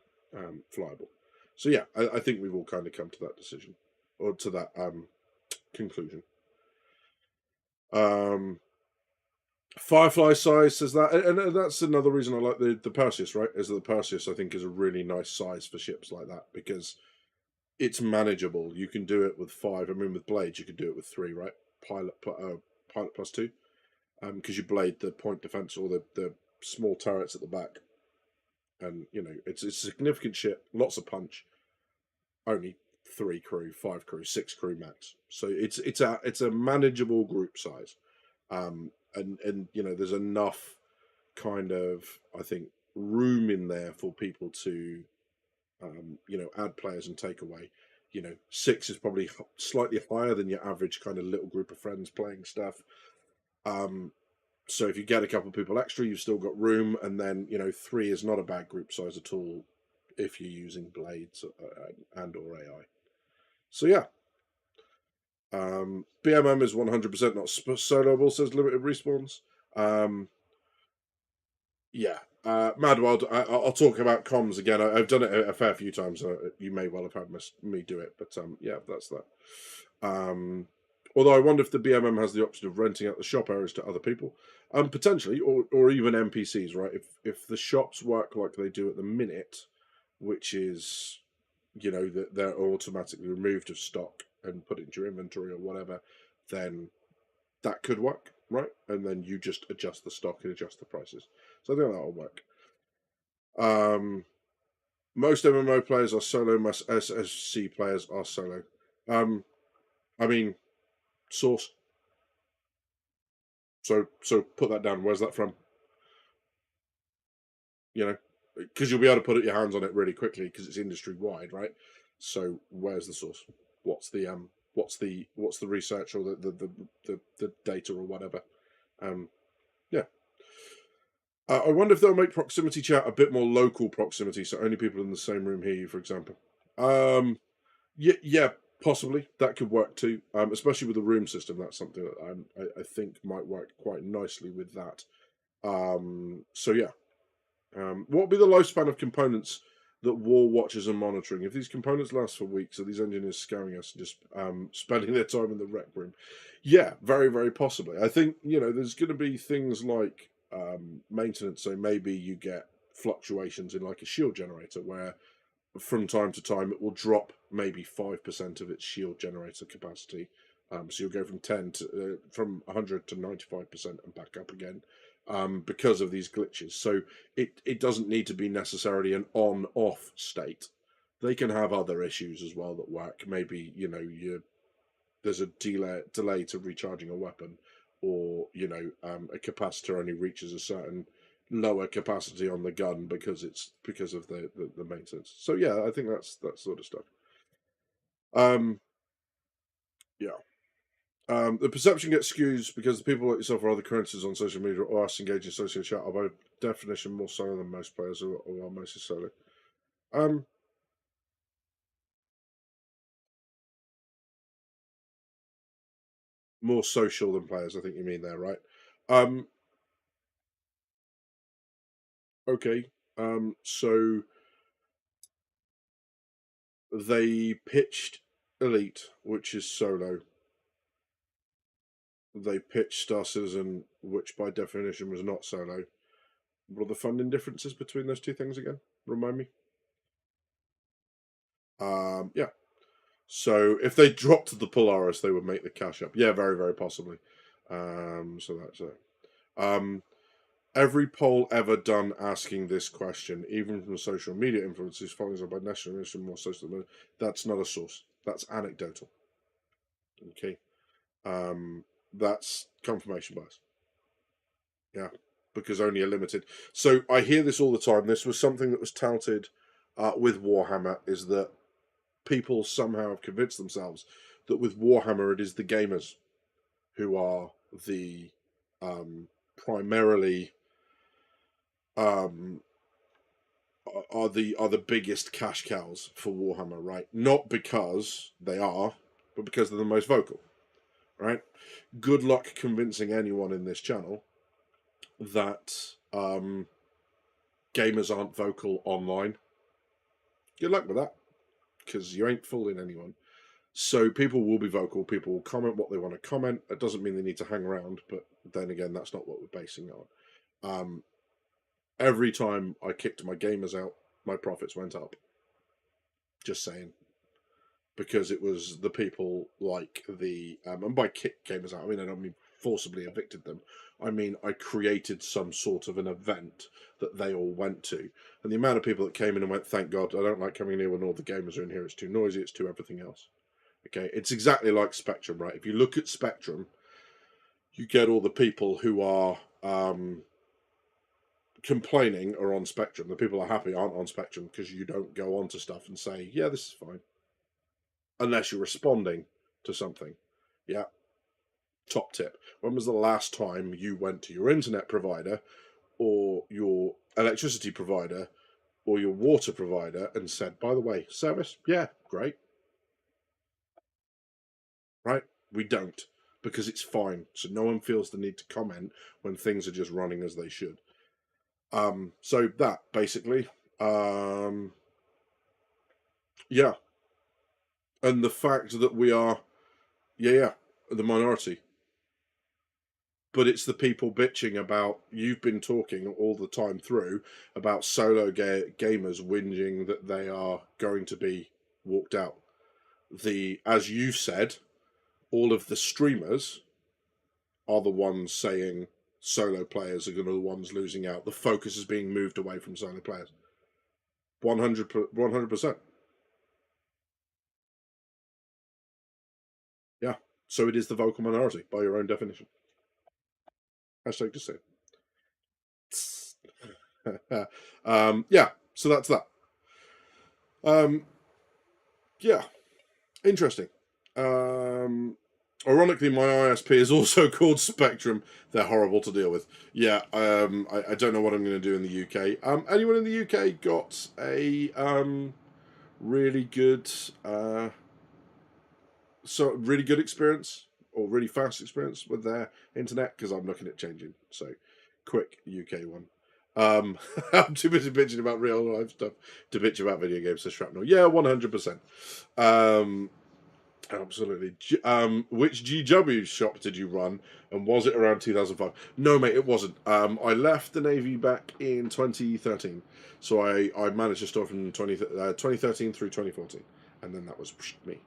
flyable. So yeah, I think we've all kind of come to that decision, or to that conclusion. Firefly size says that, and that's another reason I like the Perseus, right? Is that the Perseus, I think, is a really nice size for ships like that, because it's manageable. You can do it with 5. I mean, with blades, you can do it with 3, right? Pilot plus 2, because you blade the point defense or the small turrets at the back, and it's a significant ship, lots of punch. Only 3 crew, 5 crew, 6 crew max. So it's a manageable group size, and there's enough kind of, I think, room in there for people to add players and take away. 6 is probably slightly higher than your average kind of little group of friends playing stuff. So if you get a couple of people extra, you've still got room. And then 3 is not a bad group size at all if you're using blades and or AI. So yeah, BMM is 100% not soloable, says limited respawns. Yeah, Mad World. I'll talk about comms again. I've done it a fair few times. You may well have had me do it, but yeah, that's that. Although I wonder if the BMM has the option of renting out the shop areas to other people, potentially, or even NPCs. Right? If the shops work like they do at the minute, which is that they're automatically removed of stock and put into your inventory or whatever, then that could work, right? And then you just adjust the stock and adjust the prices. So I think that'll work. Most MMO players are solo. Most SSC players are solo. I mean, source. So put that down. Where's that from? Because you'll be able to put your hands on it really quickly because it's industry wide, right? So where's the source? What's the research or the data or whatever? Yeah. I wonder if they'll make proximity chat a bit more local proximity, so only people in the same room hear you, for example. Yeah, possibly that could work too. Especially with the room system, that's something that I think might work quite nicely with that. So yeah, what will be the lifespan of components that war watchers are monitoring? If these components last for weeks, are these engineers scaring us and just spending their time in the rec room? Yeah, very, very possibly. I think there's going to be things like maintenance. So maybe you get fluctuations in like a shield generator where from time to time it will drop maybe 5% of its shield generator capacity. So you'll go from 100 to 95% and back up again because of these glitches. So it doesn't need to be necessarily an on-off state. They can have other issues as well that work. Maybe there's a delay to recharging a weapon, or a capacitor only reaches a certain lower capacity on the gun because of the maintenance. So yeah, I think that's that sort of stuff. Yeah. The perception gets skewed because the people like yourself or other occurrences on social media or us engaging in social chat are by definition more solo than most players who are mostly solo. More social than players, I think you mean there, right? Um, okay. So they pitched Elite, which is solo. They pitched Star Citizen, which by definition was not solo. What are the funding differences between those two things again? Remind me. Yeah. So if they dropped the Polaris, they would make the cash up. Yeah, very, very possibly. So that's it. Every poll ever done asking this question, even from social media influencers, following up by national ministry, more social media, that's not a source. That's anecdotal. Okay. That's confirmation bias. Yeah, because only a limited. So I hear this all the time. This was something that was touted with Warhammer, is that people somehow have convinced themselves that with Warhammer it is the gamers who are the primarily um, are the biggest cash cows for Warhammer, right? Not because they are, but because they're the most vocal, right? Good luck convincing anyone in this channel that gamers aren't vocal online. Good luck with that, because you ain't fooling anyone. So people will be vocal. People will comment what they want to comment. That doesn't mean they need to hang around, but then again, that's not what we're basing it on. Every time I kicked my gamers out, my profits went up. Just saying. because it was the people like the and by kick gamers out, I mean I don't mean forcibly evicted them. I mean I created some sort of an event that they all went to, and the amount of people that came in and went, "Thank God, I don't like coming in here when all the gamers are in here. It's too noisy. It's too everything else." Okay, it's exactly like Spectrum, right? If you look at Spectrum, you get all the people who are complaining are on Spectrum. The people who are happy aren't on Spectrum because you don't go on to stuff and say, "Yeah, this is fine," unless you're responding to something. Yeah. Top tip. When was the last time you went to your internet provider or your electricity provider or your water provider and said, "By the way, service? Yeah, great." Right? We don't, because it's fine. So no one feels the need to comment when things are just running as they should. So that basically, yeah. And the fact that we are, yeah, the minority, but it's the people bitching about, you've been talking all the time through about solo gamers whinging that they are going to be walked out. As you said, all of the streamers are the ones saying solo players are going to be the ones losing out. The focus is being moved away from solo players. 100%. Yeah. So it is the vocal minority by your own definition. Hashtag just say. Yeah. So that's that. Yeah. Interesting. Ironically, my ISP is also called Spectrum. They're horrible to deal with. Yeah, I don't know what I'm going to do in the UK. Anyone in the UK got a really good, really good experience or really fast experience with their internet? Because I'm looking at changing. So, quick UK one. I'm too busy bitching about real life stuff to bitch about video games. So shrapnel, yeah, 100%. Absolutely. Which GW shop did you run, and was it around 2005? No, mate, it wasn't. I left the Navy back in 2013, so I managed to store from 2013 through 2014, and then that was me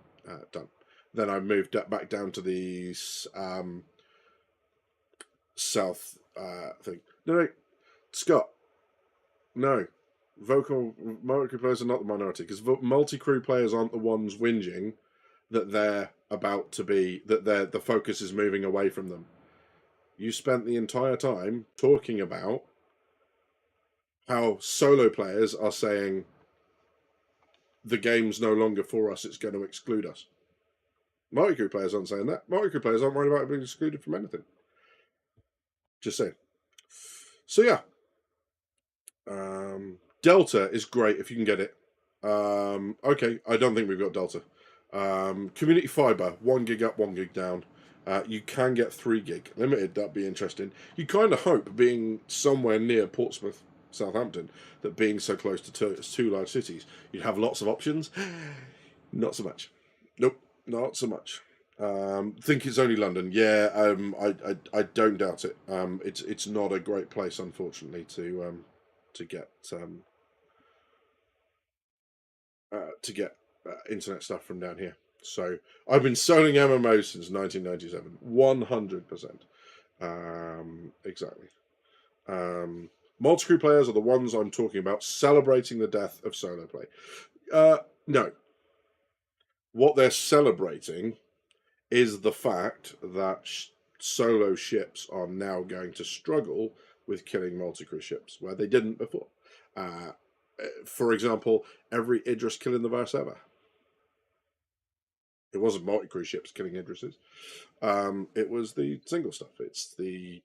done. Then I moved back down to the south thing. No, Scott, no. Vocal multi-crew players are not the minority, because multi-crew players aren't the ones whinging that they're about to be, that the focus is moving away from them. You spent the entire time talking about how solo players are saying the game's no longer for us, it's going to exclude us. Multi-crew players aren't saying that. Multi-crew players aren't worried about being excluded from anything. Just saying. So yeah, Delta is great if you can get it. Okay, I don't think we've got Delta. Community fiber, 1 gig up, 1 gig down. You can get 3 gig limited. That'd be interesting. You kind of hope, being somewhere near Portsmouth, Southampton, that being so close to two large cities, you'd have lots of options. Not so much. Nope, not so much. Think it's only London. Yeah, I don't doubt it. It's not a great place, unfortunately, to get internet stuff from down here. So I've been soloing MMOs since 1997. 100%. Exactly. Multi-crew players are the ones I'm talking about, celebrating the death of solo play. No. What they're celebrating is the fact that solo ships are now going to struggle with killing multi-crew ships, where they didn't before. For example, every Idris kill in the verse ever. It wasn't multi-crew ships killing Idrises. It was the single stuff. It's the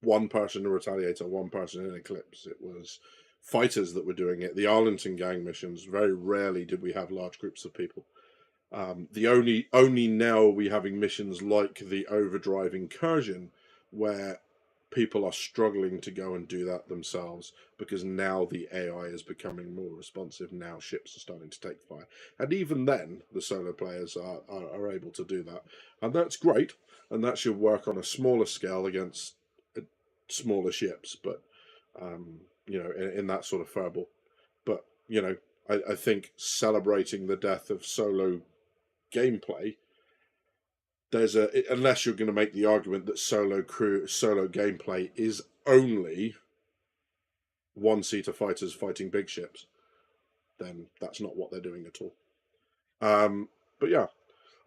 one person in Retaliator, one person in Eclipse. It was fighters that were doing it. The Arlington gang missions, very rarely did we have large groups of people. The only now are we having missions like the Overdrive Incursion, where people are struggling to go and do that themselves, because now the AI is becoming more responsive. Now ships are starting to take fire, and even then the solo players are able to do that, and that's great, and that should work on a smaller scale against smaller ships, but in that sort of furball. But I think celebrating the death of solo gameplay, unless you're going to make the argument that solo gameplay is only one-seater fighters fighting big ships, then that's not what they're doing at all. But yeah,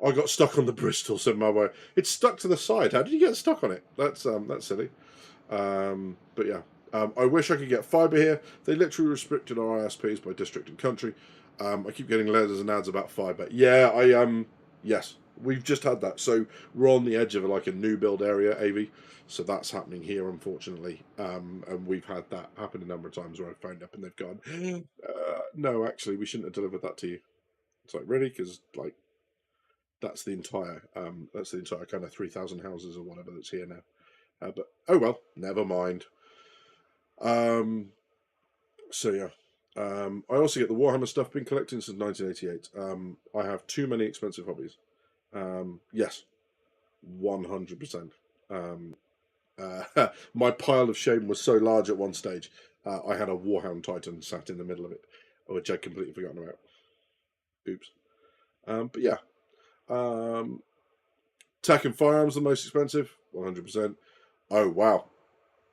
I got stuck on the Bristol, said my wife. It's stuck to the side. How did you get stuck on it? That's silly. But yeah, I wish I could get fibre here. They literally restricted our ISPs by district and country. I keep getting letters and ads about fibre. Yeah, yes, we've just had that. So we're on the edge of like a new build area, AV. So that's happening here, unfortunately. And we've had that happen a number of times where I've phoned up and they've gone, no, actually, we shouldn't have delivered that to you. It's like, really? Because like that's the entire kind of 3,000 houses or whatever that's here now. But oh well, never mind. So yeah. I also get the Warhammer stuff. Been collecting since 1988. I have too many expensive hobbies. Yes, 100%. My pile of shame was so large at one stage. I had a Warhound Titan sat in the middle of it, which I'd completely forgotten about. Oops. But yeah. Tech and firearms the most expensive, 100%. Oh wow.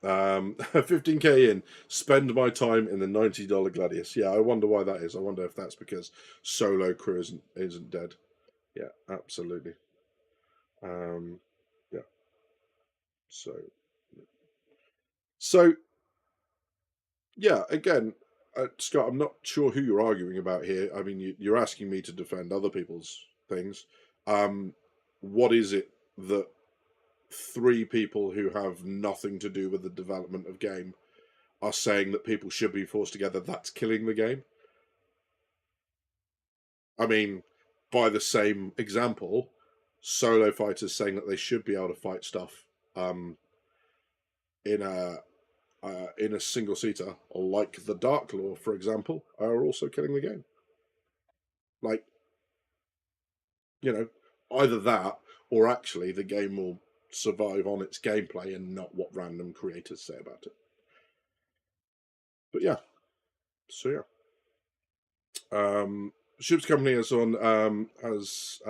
15k in, spend my time in the $90 Gladius. Yeah, I wonder why that is. I wonder if that's because solo crew isn't dead. Yeah, absolutely. Yeah. So yeah, again, Scott, I'm not sure who you're arguing about here. I mean, you're asking me to defend other people's things. What is it that three people who have nothing to do with the development of game are saying that people should be forced together? That's killing the game. I mean, by the same example, solo fighters saying that they should be able to fight stuff in a single seater, like the Dark Law, for example, are also killing the game. Like, either that or actually the game will survive on its gameplay and not what random creators say about it. But yeah, so yeah. Ship's company is on as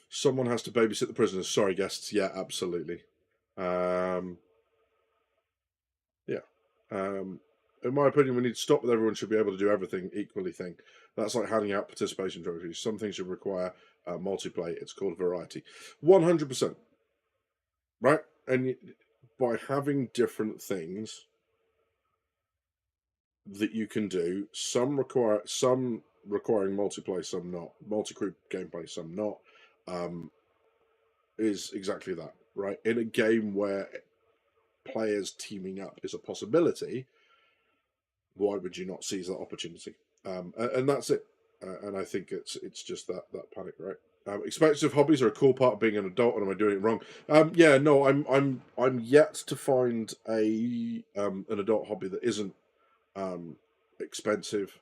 someone has to babysit the prisoners. Sorry, guests. Yeah, absolutely. Yeah. In my opinion, we need to stop with everyone should be able to do everything equally thing. That's like handing out participation trophies. Some things should require multiplay. It's called variety. 100%. Right? And by having different things that you can do, some requiring multiplayer, some not. Multi-crew gameplay, some not. Is exactly that, right? In a game where players teaming up is a possibility, why would you not seize that opportunity? And that's it. And I think it's just that panic, right? Expensive hobbies are a cool part of being an adult, and am I doing it wrong? Yeah, no, I'm yet to find an adult hobby that isn't expensive,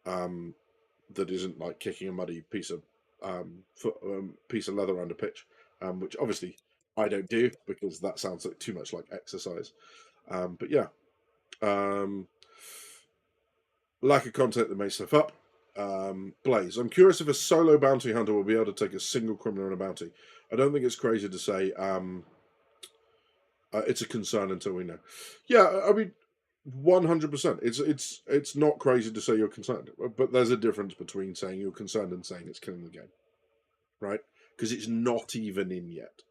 that isn't like kicking a muddy piece of piece of leather around a pitch, which obviously I don't do because that sounds like too much like exercise. But yeah, lack of content that makes stuff up. Blaze, I'm curious if a solo bounty hunter will be able to take a single criminal on a bounty. I don't think it's crazy to say it's a concern until we know. Yeah, I mean, 100%. It's not crazy to say you're concerned, but there's a difference between saying you're concerned and saying it's killing the game, right? Because it's not even in yet.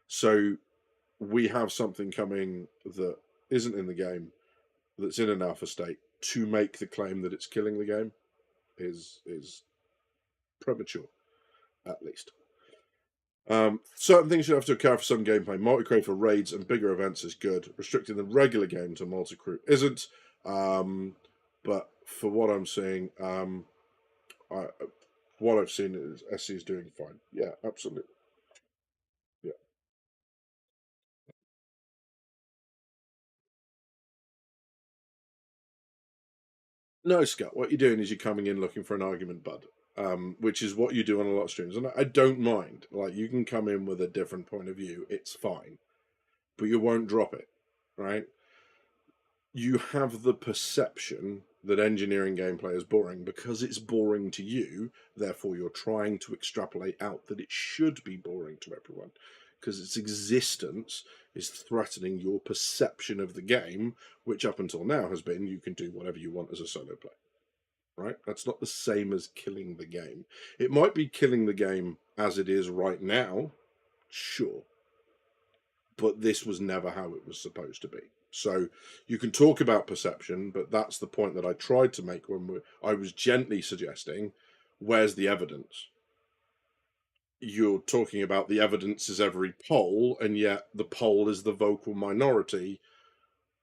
So we have something coming that isn't in the game, that's in an alpha state. To make the claim that it's killing the game is premature, at least. Certain things you have to account for some gameplay. Multi-crew for raids and bigger events is good. Restricting the regular game to multi-crew isn't. But for what I'm seeing, what I've seen is SC is doing fine. Yeah, absolutely. Yeah. No, Scott, what you're doing is you're coming in looking for an argument, bud. Which is what you do on a lot of streams. And I don't mind. Like, you can come in with a different point of view. It's fine. But you won't drop it, right? You have the perception that engineering gameplay is boring because it's boring to you. Therefore, you're trying to extrapolate out that it should be boring to everyone because its existence is threatening your perception of the game, which up until now has been you can do whatever you want as a solo player. Right? That's not the same as killing the game. It might be killing the game as it is right now, sure, but this was never how it was supposed to be. So you can talk about perception, but that's the point that I tried to make when I was gently suggesting, where's the evidence? You're talking about the evidence is every poll, and yet the poll is the vocal minority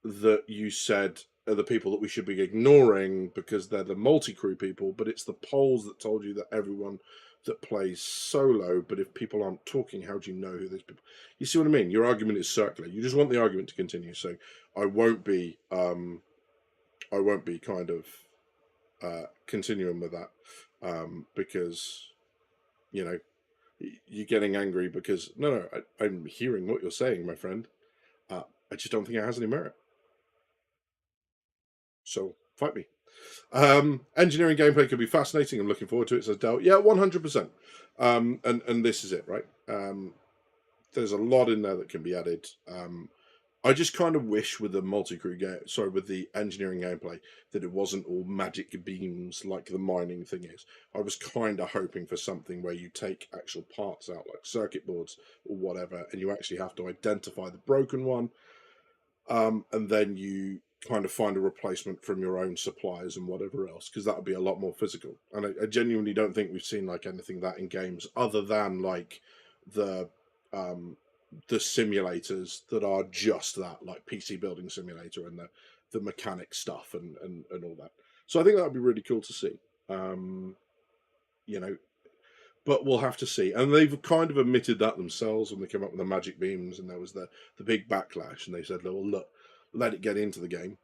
that you said are the people that we should be ignoring because they're the multi-crew people, but it's the polls that told you that everyone that plays solo, but if people aren't talking, how do you know who those people? You see what I mean? Your argument is circular. You just want the argument to continue. So I won't be kind of continuing with that because you know you're getting angry because no, I'm hearing what you're saying, my friend. I just don't think it has any merit. So fight me. Engineering gameplay could be fascinating. I'm looking forward to it, says Dell. Yeah, 100%. And this is it, right? There's a lot in there that can be added. I just kind of wish with the multi-crew game, sorry, with the engineering gameplay, that it wasn't all magic beams like the mining thing is. I was kind of hoping for something where you take actual parts out, like circuit boards or whatever, and you actually have to identify the broken one, and then you kind of find a replacement from your own suppliers and whatever else, because that would be a lot more physical. And I genuinely don't think we've seen like anything that in games other than like the simulators that are just that, like PC Building Simulator and the mechanic stuff and all that. So I think that would be really cool to see. You know, but we'll have to see. And they've kind of admitted that themselves when they came up with the magic beams, and there was the big backlash, and they said, well, look, let it get into the game.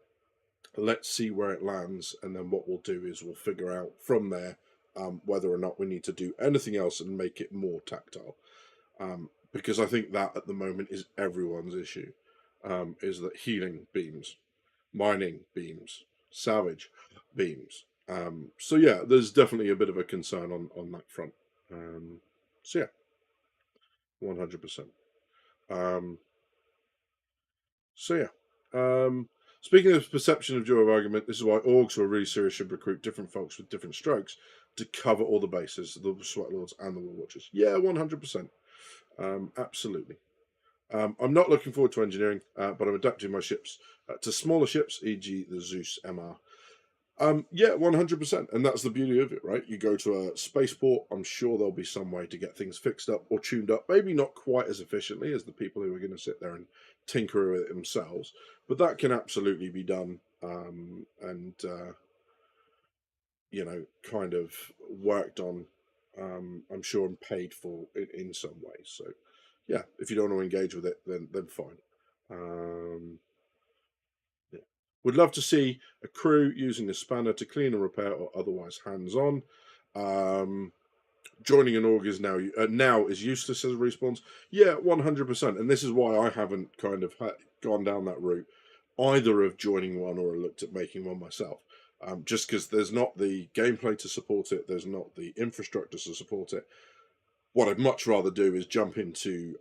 Let's see where it lands, and then what we'll do is we'll figure out from there whether or not we need to do anything else and make it more tactile. Because I think that at the moment is everyone's issue, is that healing beams, mining beams, salvage beams. So yeah, there's definitely a bit of a concern on that front. So yeah, 100%. So yeah. Speaking of perception of joy of argument, this is why orgs who are really serious should recruit different folks with different strokes to cover all the bases, the Sweat Lords and the War Watchers. Yeah, 100%. Absolutely. I'm not looking forward to engineering, but I'm adapting my ships to smaller ships, e.g. the Zeus MR. Yeah, 100%. And that's the beauty of it, right? You go to a spaceport, I'm sure there'll be some way to get things fixed up or tuned up. Maybe not quite as efficiently as the people who are going to sit there and tinker with it themselves, but that can absolutely be done. Kind of worked on, I'm sure, and paid for in some way. So, yeah, if you don't want to engage with it, then fine. Yeah. Would love to see a crew using a spanner to clean and repair or otherwise hands-on. Joining an org is now is useless as a respawns. Yeah, 100%. And this is why I haven't kind of gone down that route, either of joining one or looked at making one myself. Just because there's not the gameplay to support it, there's not the infrastructure to support it. What I'd much rather do is jump into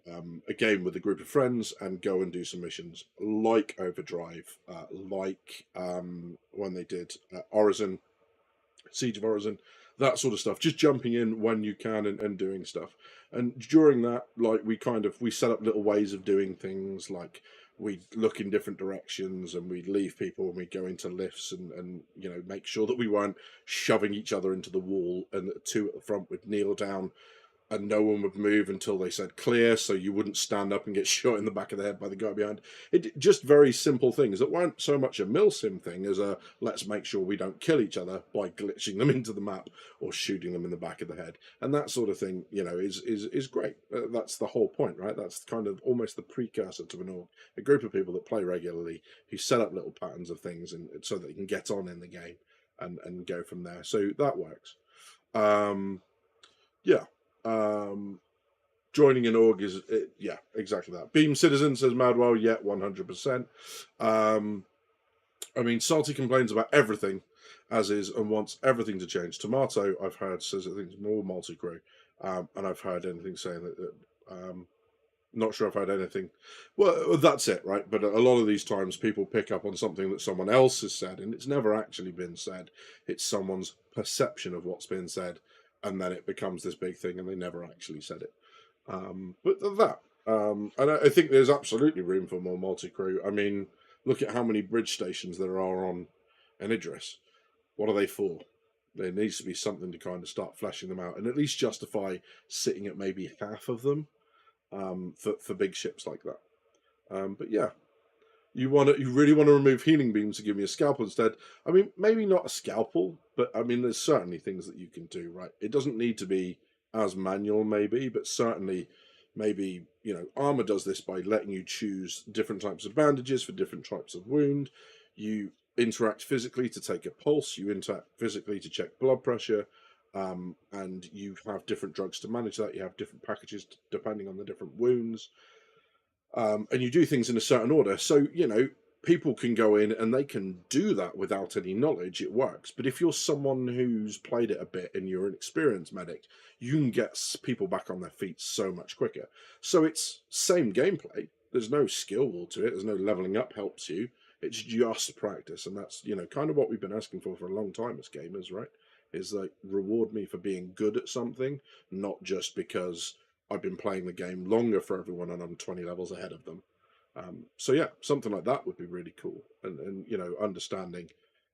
a game with a group of friends and go and do some missions like Overdrive, like when they did Orison, Siege of Orison, that sort of stuff. Just jumping in when you can and doing stuff. And during that, like we set up little ways of doing things, like we'd look in different directions and we'd leave people and we'd go into lifts and make sure that we weren't shoving each other into the wall, and the two at the front would kneel down and no one would move until they said clear, so you wouldn't stand up and get shot in the back of the head by the guy behind. It just very simple things that weren't so much a milsim thing as a let's make sure we don't kill each other by glitching them into the map or shooting them in the back of the head, and that sort of thing. Is great. That's the whole point, right? That's kind of almost the precursor to an org, a group of people that play regularly who set up little patterns of things and so that they can get on in the game and go from there. So that works. Yeah. Joining an org is yeah, exactly that. Beam Citizen says Madwell, yeah, 100%. I mean, Salty complains about everything as is and wants everything to change. Tomato, I've heard, says it thinks more multi-crew. And I've heard anything saying that not sure if I had anything. Well, that's it, right? But a lot of these times people pick up on something that someone else has said, and it's never actually been said. It's someone's perception of what's been said, and then it becomes this big thing, and they never actually said it. But that, and I think there's absolutely room for more multi-crew. I mean, look at how many bridge stations there are on an Idris. What are they for? There needs to be something to kind of start fleshing them out, and at least justify sitting at maybe half of them. For big ships like that. But yeah, you really want to remove healing beams to give me a scalpel instead. I mean, maybe not a scalpel, but I mean, there's certainly things that you can do, right? It doesn't need to be as manual, maybe, but certainly, maybe armor does this by letting you choose different types of bandages for different types of wound. You interact physically to take a pulse. You interact physically to check blood pressure. And you have different drugs to manage that. You have different packages depending on the different wounds. And you do things in a certain order. So, people can go in and they can do that without any knowledge. It works. But if you're someone who's played it a bit and you're an experienced medic, you can get people back on their feet so much quicker. So it's same gameplay. There's no skill wall to it. There's no leveling up helps you. It's just practice. And that's, kind of what we've been asking for a long time as gamers, right? Is like, reward me for being good at something, not just because I've been playing the game longer for everyone and I'm 20 levels ahead of them. So yeah, something like that would be really cool. And understanding,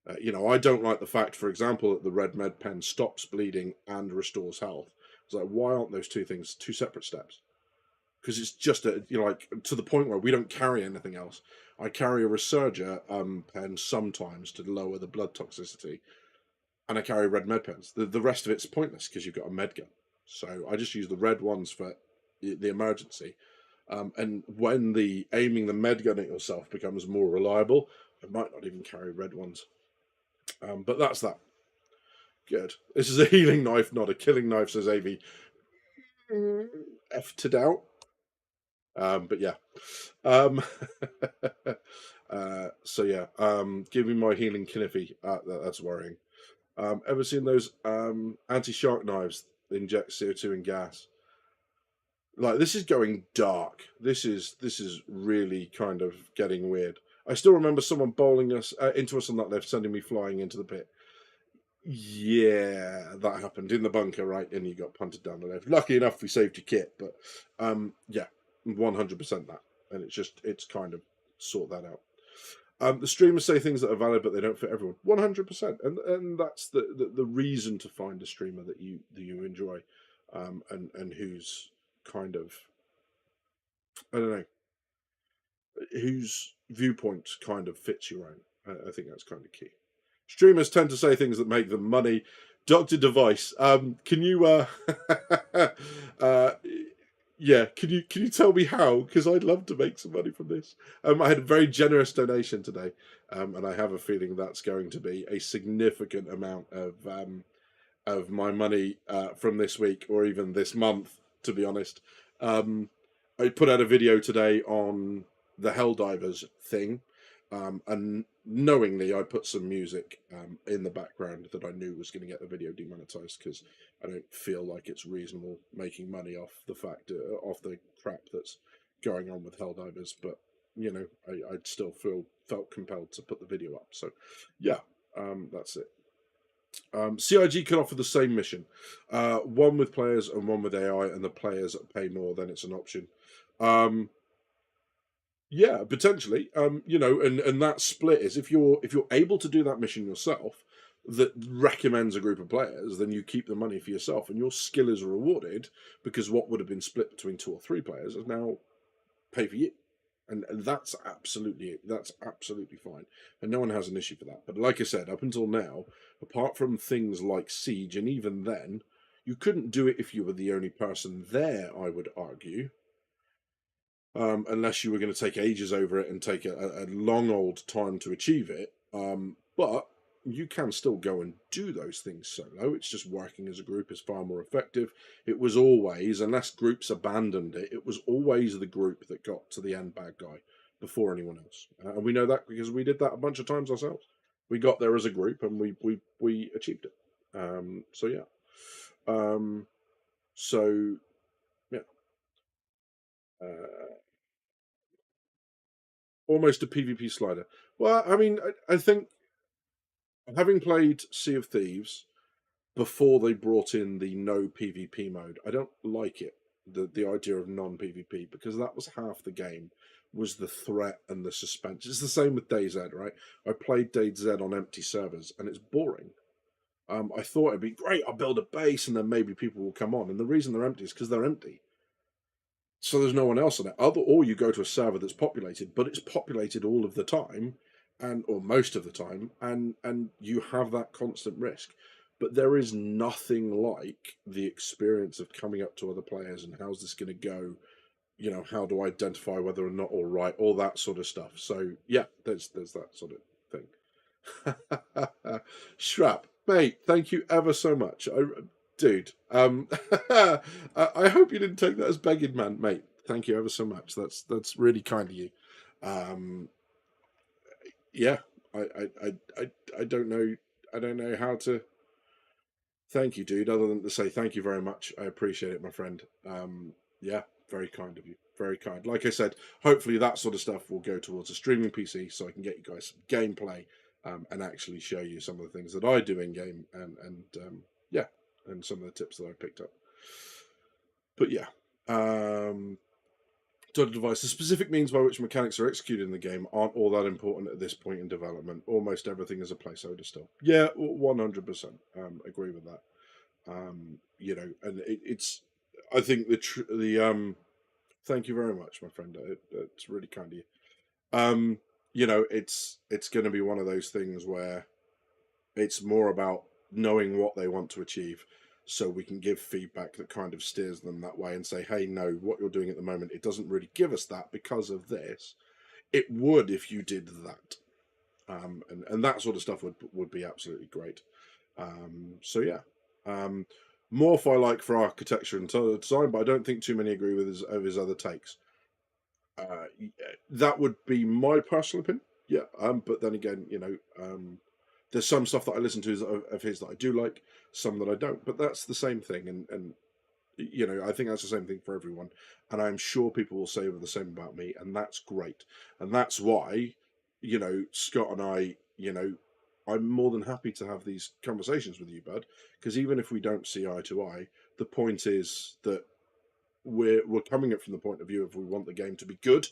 I don't like the fact, for example, that the red med pen stops bleeding and restores health. It's like, why aren't those two things two separate steps? Because it's just like to the point where we don't carry anything else. I carry a Resurger pen sometimes to lower the blood toxicity, and I carry red med pens. The rest of it's pointless because you've got a med gun. So I just use the red ones for the emergency. And when aiming the med gun at yourself becomes more reliable, I might not even carry red ones. But that's that. Good. This is a healing knife, not a killing knife, says AV. F to doubt. But yeah. So yeah. Give me my healing kniffy. That's worrying. Ever seen those anti-shark knives that inject CO2 and gas? Like, this is going dark. This is really kind of getting weird. I still remember someone bowling us into us on that lift, sending me flying into the pit. Yeah, that happened in the bunker, right? And you got punted down the lift. Lucky enough, we saved your kit, but yeah, 100% that. And it's kind of sort that out. The streamers say things that are valid, but they don't fit everyone. 100%, and that's the reason to find a streamer that you enjoy, and whose kind of, I don't know, whose viewpoint kind of fits your own. I think that's kind of key. Streamers tend to say things that make them money. Dr. Device, can you yeah, can you tell me how? Because I'd love to make some money from this. I had a very generous donation today, and I have a feeling that's going to be a significant amount of my money from this week or even this month. To be honest, I put out a video today on the Helldivers thing, and knowingly I put some music in the background that I knew was going to get the video demonetized because I don't feel like it's reasonable making money off the fact off the crap that's going on with Helldivers. But I'd still felt compelled to put the video up. So yeah, that's it. CIG can offer the same mission, one with players and one with AI, and the players pay more. Then it's an option. Yeah, potentially. And that split is if you're able to do that mission yourself, that recommends a group of players, then you keep the money for yourself, and your skill is rewarded because what would have been split between 2 or 3 players is now pay for you, and that's absolutely fine, and no one has an issue for that. But like I said, up until now, apart from things like Siege, and even then, you couldn't do it if you were the only person there. I would argue. Unless you were going to take ages over it and take a long old time to achieve it. But you can still go and do those things solo. It's just working as a group is far more effective. It was always, unless groups abandoned it, it was always the group that got to the end bad guy. before anyone else, and we know that because we did that a bunch of times ourselves. We got there as a group, and we achieved it. So yeah, so yeah, uh, almost a PvP slider. Well, I mean, I think having played Sea of Thieves before they brought in the no PvP mode, I don't like it. The idea of non PvP, because that was half the game, was the threat and the suspense. It's the same with DayZ, right? I played DayZ on empty servers and it's boring. I thought it'd be great. I'll build a base and then maybe people will come on. And the reason they're empty is because they're empty. So there's no one else on it. Or you go to a server that's populated, but it's populated all of the time, and or most of the time, and you have that constant risk. But there is nothing like the experience of coming up to other players and how's this going to go. You know, how do I identify whether or not all right, all that sort of stuff. So yeah, there's that sort of thing. Shrap, mate, thank you ever so much. Dude, I hope you didn't take that as begging, man, mate. Thank you ever so much. That's really kind of you. Um, yeah, I don't know. I don't know how to thank you, dude, other than to say thank you very much. I appreciate it, my friend. Yeah, very kind of you. Very kind. Like I said, hopefully that sort of stuff will go towards a streaming PC so I can get you guys some gameplay and actually show you some of the things that I do in game and yeah, and some of the tips that I picked up. But yeah, total device. The specific means by which mechanics are executed in the game aren't all that important at this point in development. Almost everything is a placeholder still. Yeah, 100%. Agree with that. You know, and it's. I think the thank you very much, my friend. It's really kind of you. You know, it's going to be one of those things where it's more about knowing what they want to achieve, so we can give feedback that kind of steers them that way and say, hey, no, what you're doing at the moment, it doesn't really give us that because of this. It would if you did that. And that sort of stuff would be absolutely great. So yeah. Morph I like for architecture and design, but I don't think too many agree with his other takes. That would be my personal opinion. Yeah. But then again, you know, there's some stuff that I listen to of his that I do like, some that I don't. But that's the same thing, and you know, I think that's the same thing for everyone. And I'm sure people will say the same about me, and that's great. And that's why, you know, Scott and I, you know, I'm more than happy to have these conversations with you, bud. Because even if we don't see eye to eye, the point is that we're coming at from the point of view of we want the game to be good,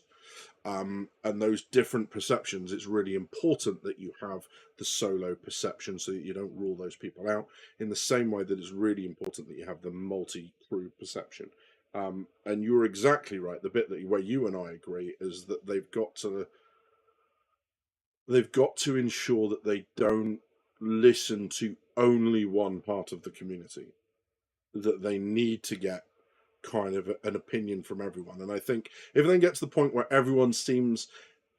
and those different perceptions. It's really important that you have the solo perception so that you don't rule those people out. In the same way that it's really important that you have the multi-crew perception. And you're exactly right. The bit that where you and I agree is that they've got to ensure that they don't listen to only one part of the community. That they need to get kind of an opinion from everyone. And I think if it then gets to the point where everyone seems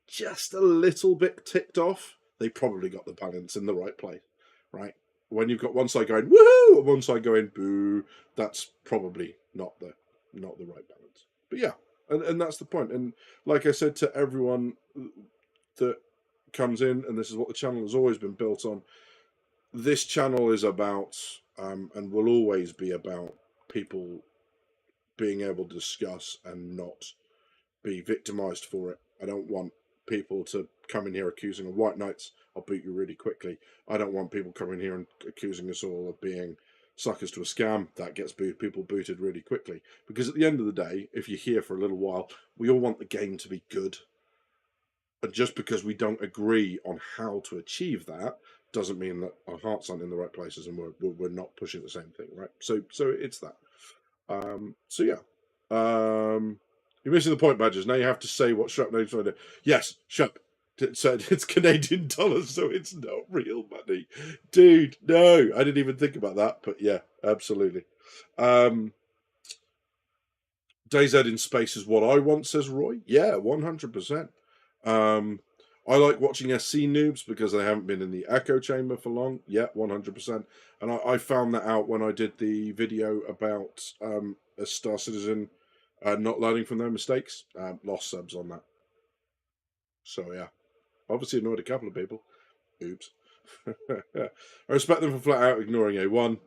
just a little bit ticked off, they probably got the balance in the right place, right? When you've got one side going woohoo and one side going boo, that's probably not the right balance. But yeah, and that's the point. And like I said to everyone that comes in, and this is what the channel has always been built on. This channel is about, and will always be about, people being able to discuss and not be victimized for it. I don't want people to come in here accusing of white knights. I'll boot you really quickly. I don't want people coming here and accusing us all of being suckers to a scam. That gets people booted really quickly. Because at the end of the day, if you're here for a little while, we all want the game to be good. And just because we don't agree on how to achieve that doesn't mean that our hearts aren't in the right places and we're not pushing the same thing, right? So it's that. So yeah. You're missing the point, Badgers. Now you have to say what Shrap knows. Yes, Shrap said it's Canadian dollars, so it's not real money. Dude, no. I didn't even think about that, but yeah, absolutely. DayZ in space is what I want, says Roy. Yeah, 100%. I like watching SC noobs because they haven't been in the echo chamber for long. Yeah, 100%. And I found that out when I did the video about a Star Citizen not learning from their mistakes. Lost subs on that. So yeah, obviously annoyed a couple of people. Oops. I respect them for flat out ignoring A1.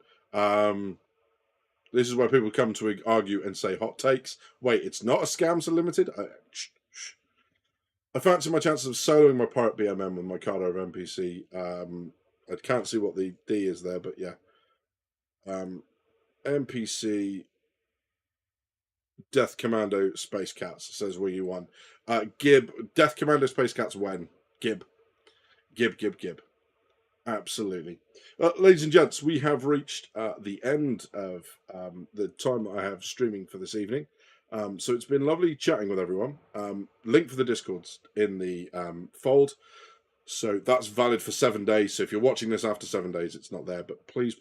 This is where people come to argue and say hot takes. Wait, it's not a Scams Unlimited? Shh. I fancy my chances of soloing my Pirate BMM with my card over NPC. I can't see what the D is there, but yeah. NPC Death Commando Space Cats says where you won. Gib, Death Commando Space Cats when? Gib. Absolutely. Ladies and gents, we have reached the end of the time that I have streaming for this evening. So it's been lovely chatting with everyone. Link for the Discords in the fold. So that's valid for 7 days. So if you're watching this after 7 days, it's not there. But please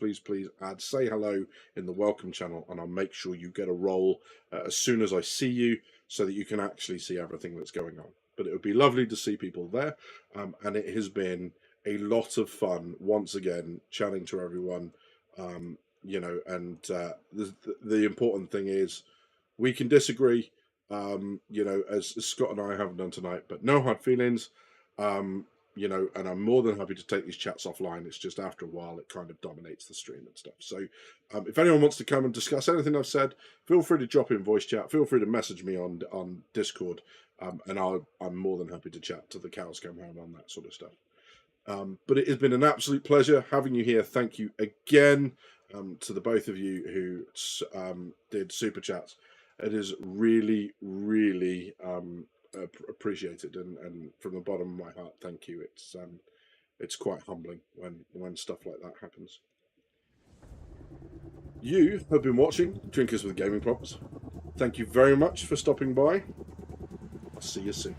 say hello in the welcome channel, and I'll make sure you get a role as soon as I see you, so that you can actually see everything that's going on. But it would be lovely to see people there. And it has been a lot of fun once again chatting to everyone. You know, and the important thing is we can disagree. You know, as Scott and I haven't done tonight, but no hard feelings. You know, and I'm more than happy to take these chats offline. It's just after a while it kind of dominates the stream and stuff. So if anyone wants to come and discuss anything I've said, feel free to drop in voice chat. Feel free to message me on Discord, and I'm more than happy to chat to the cows come home on that sort of stuff. But it has been an absolute pleasure having you here. Thank you again to the both of you who did super chats. It is really appreciated, and from the bottom of my heart, thank you. It's quite humbling when stuff like that happens. You have been watching Drinkers with Gaming Problems. Thank you very much for stopping by. I'll see you soon.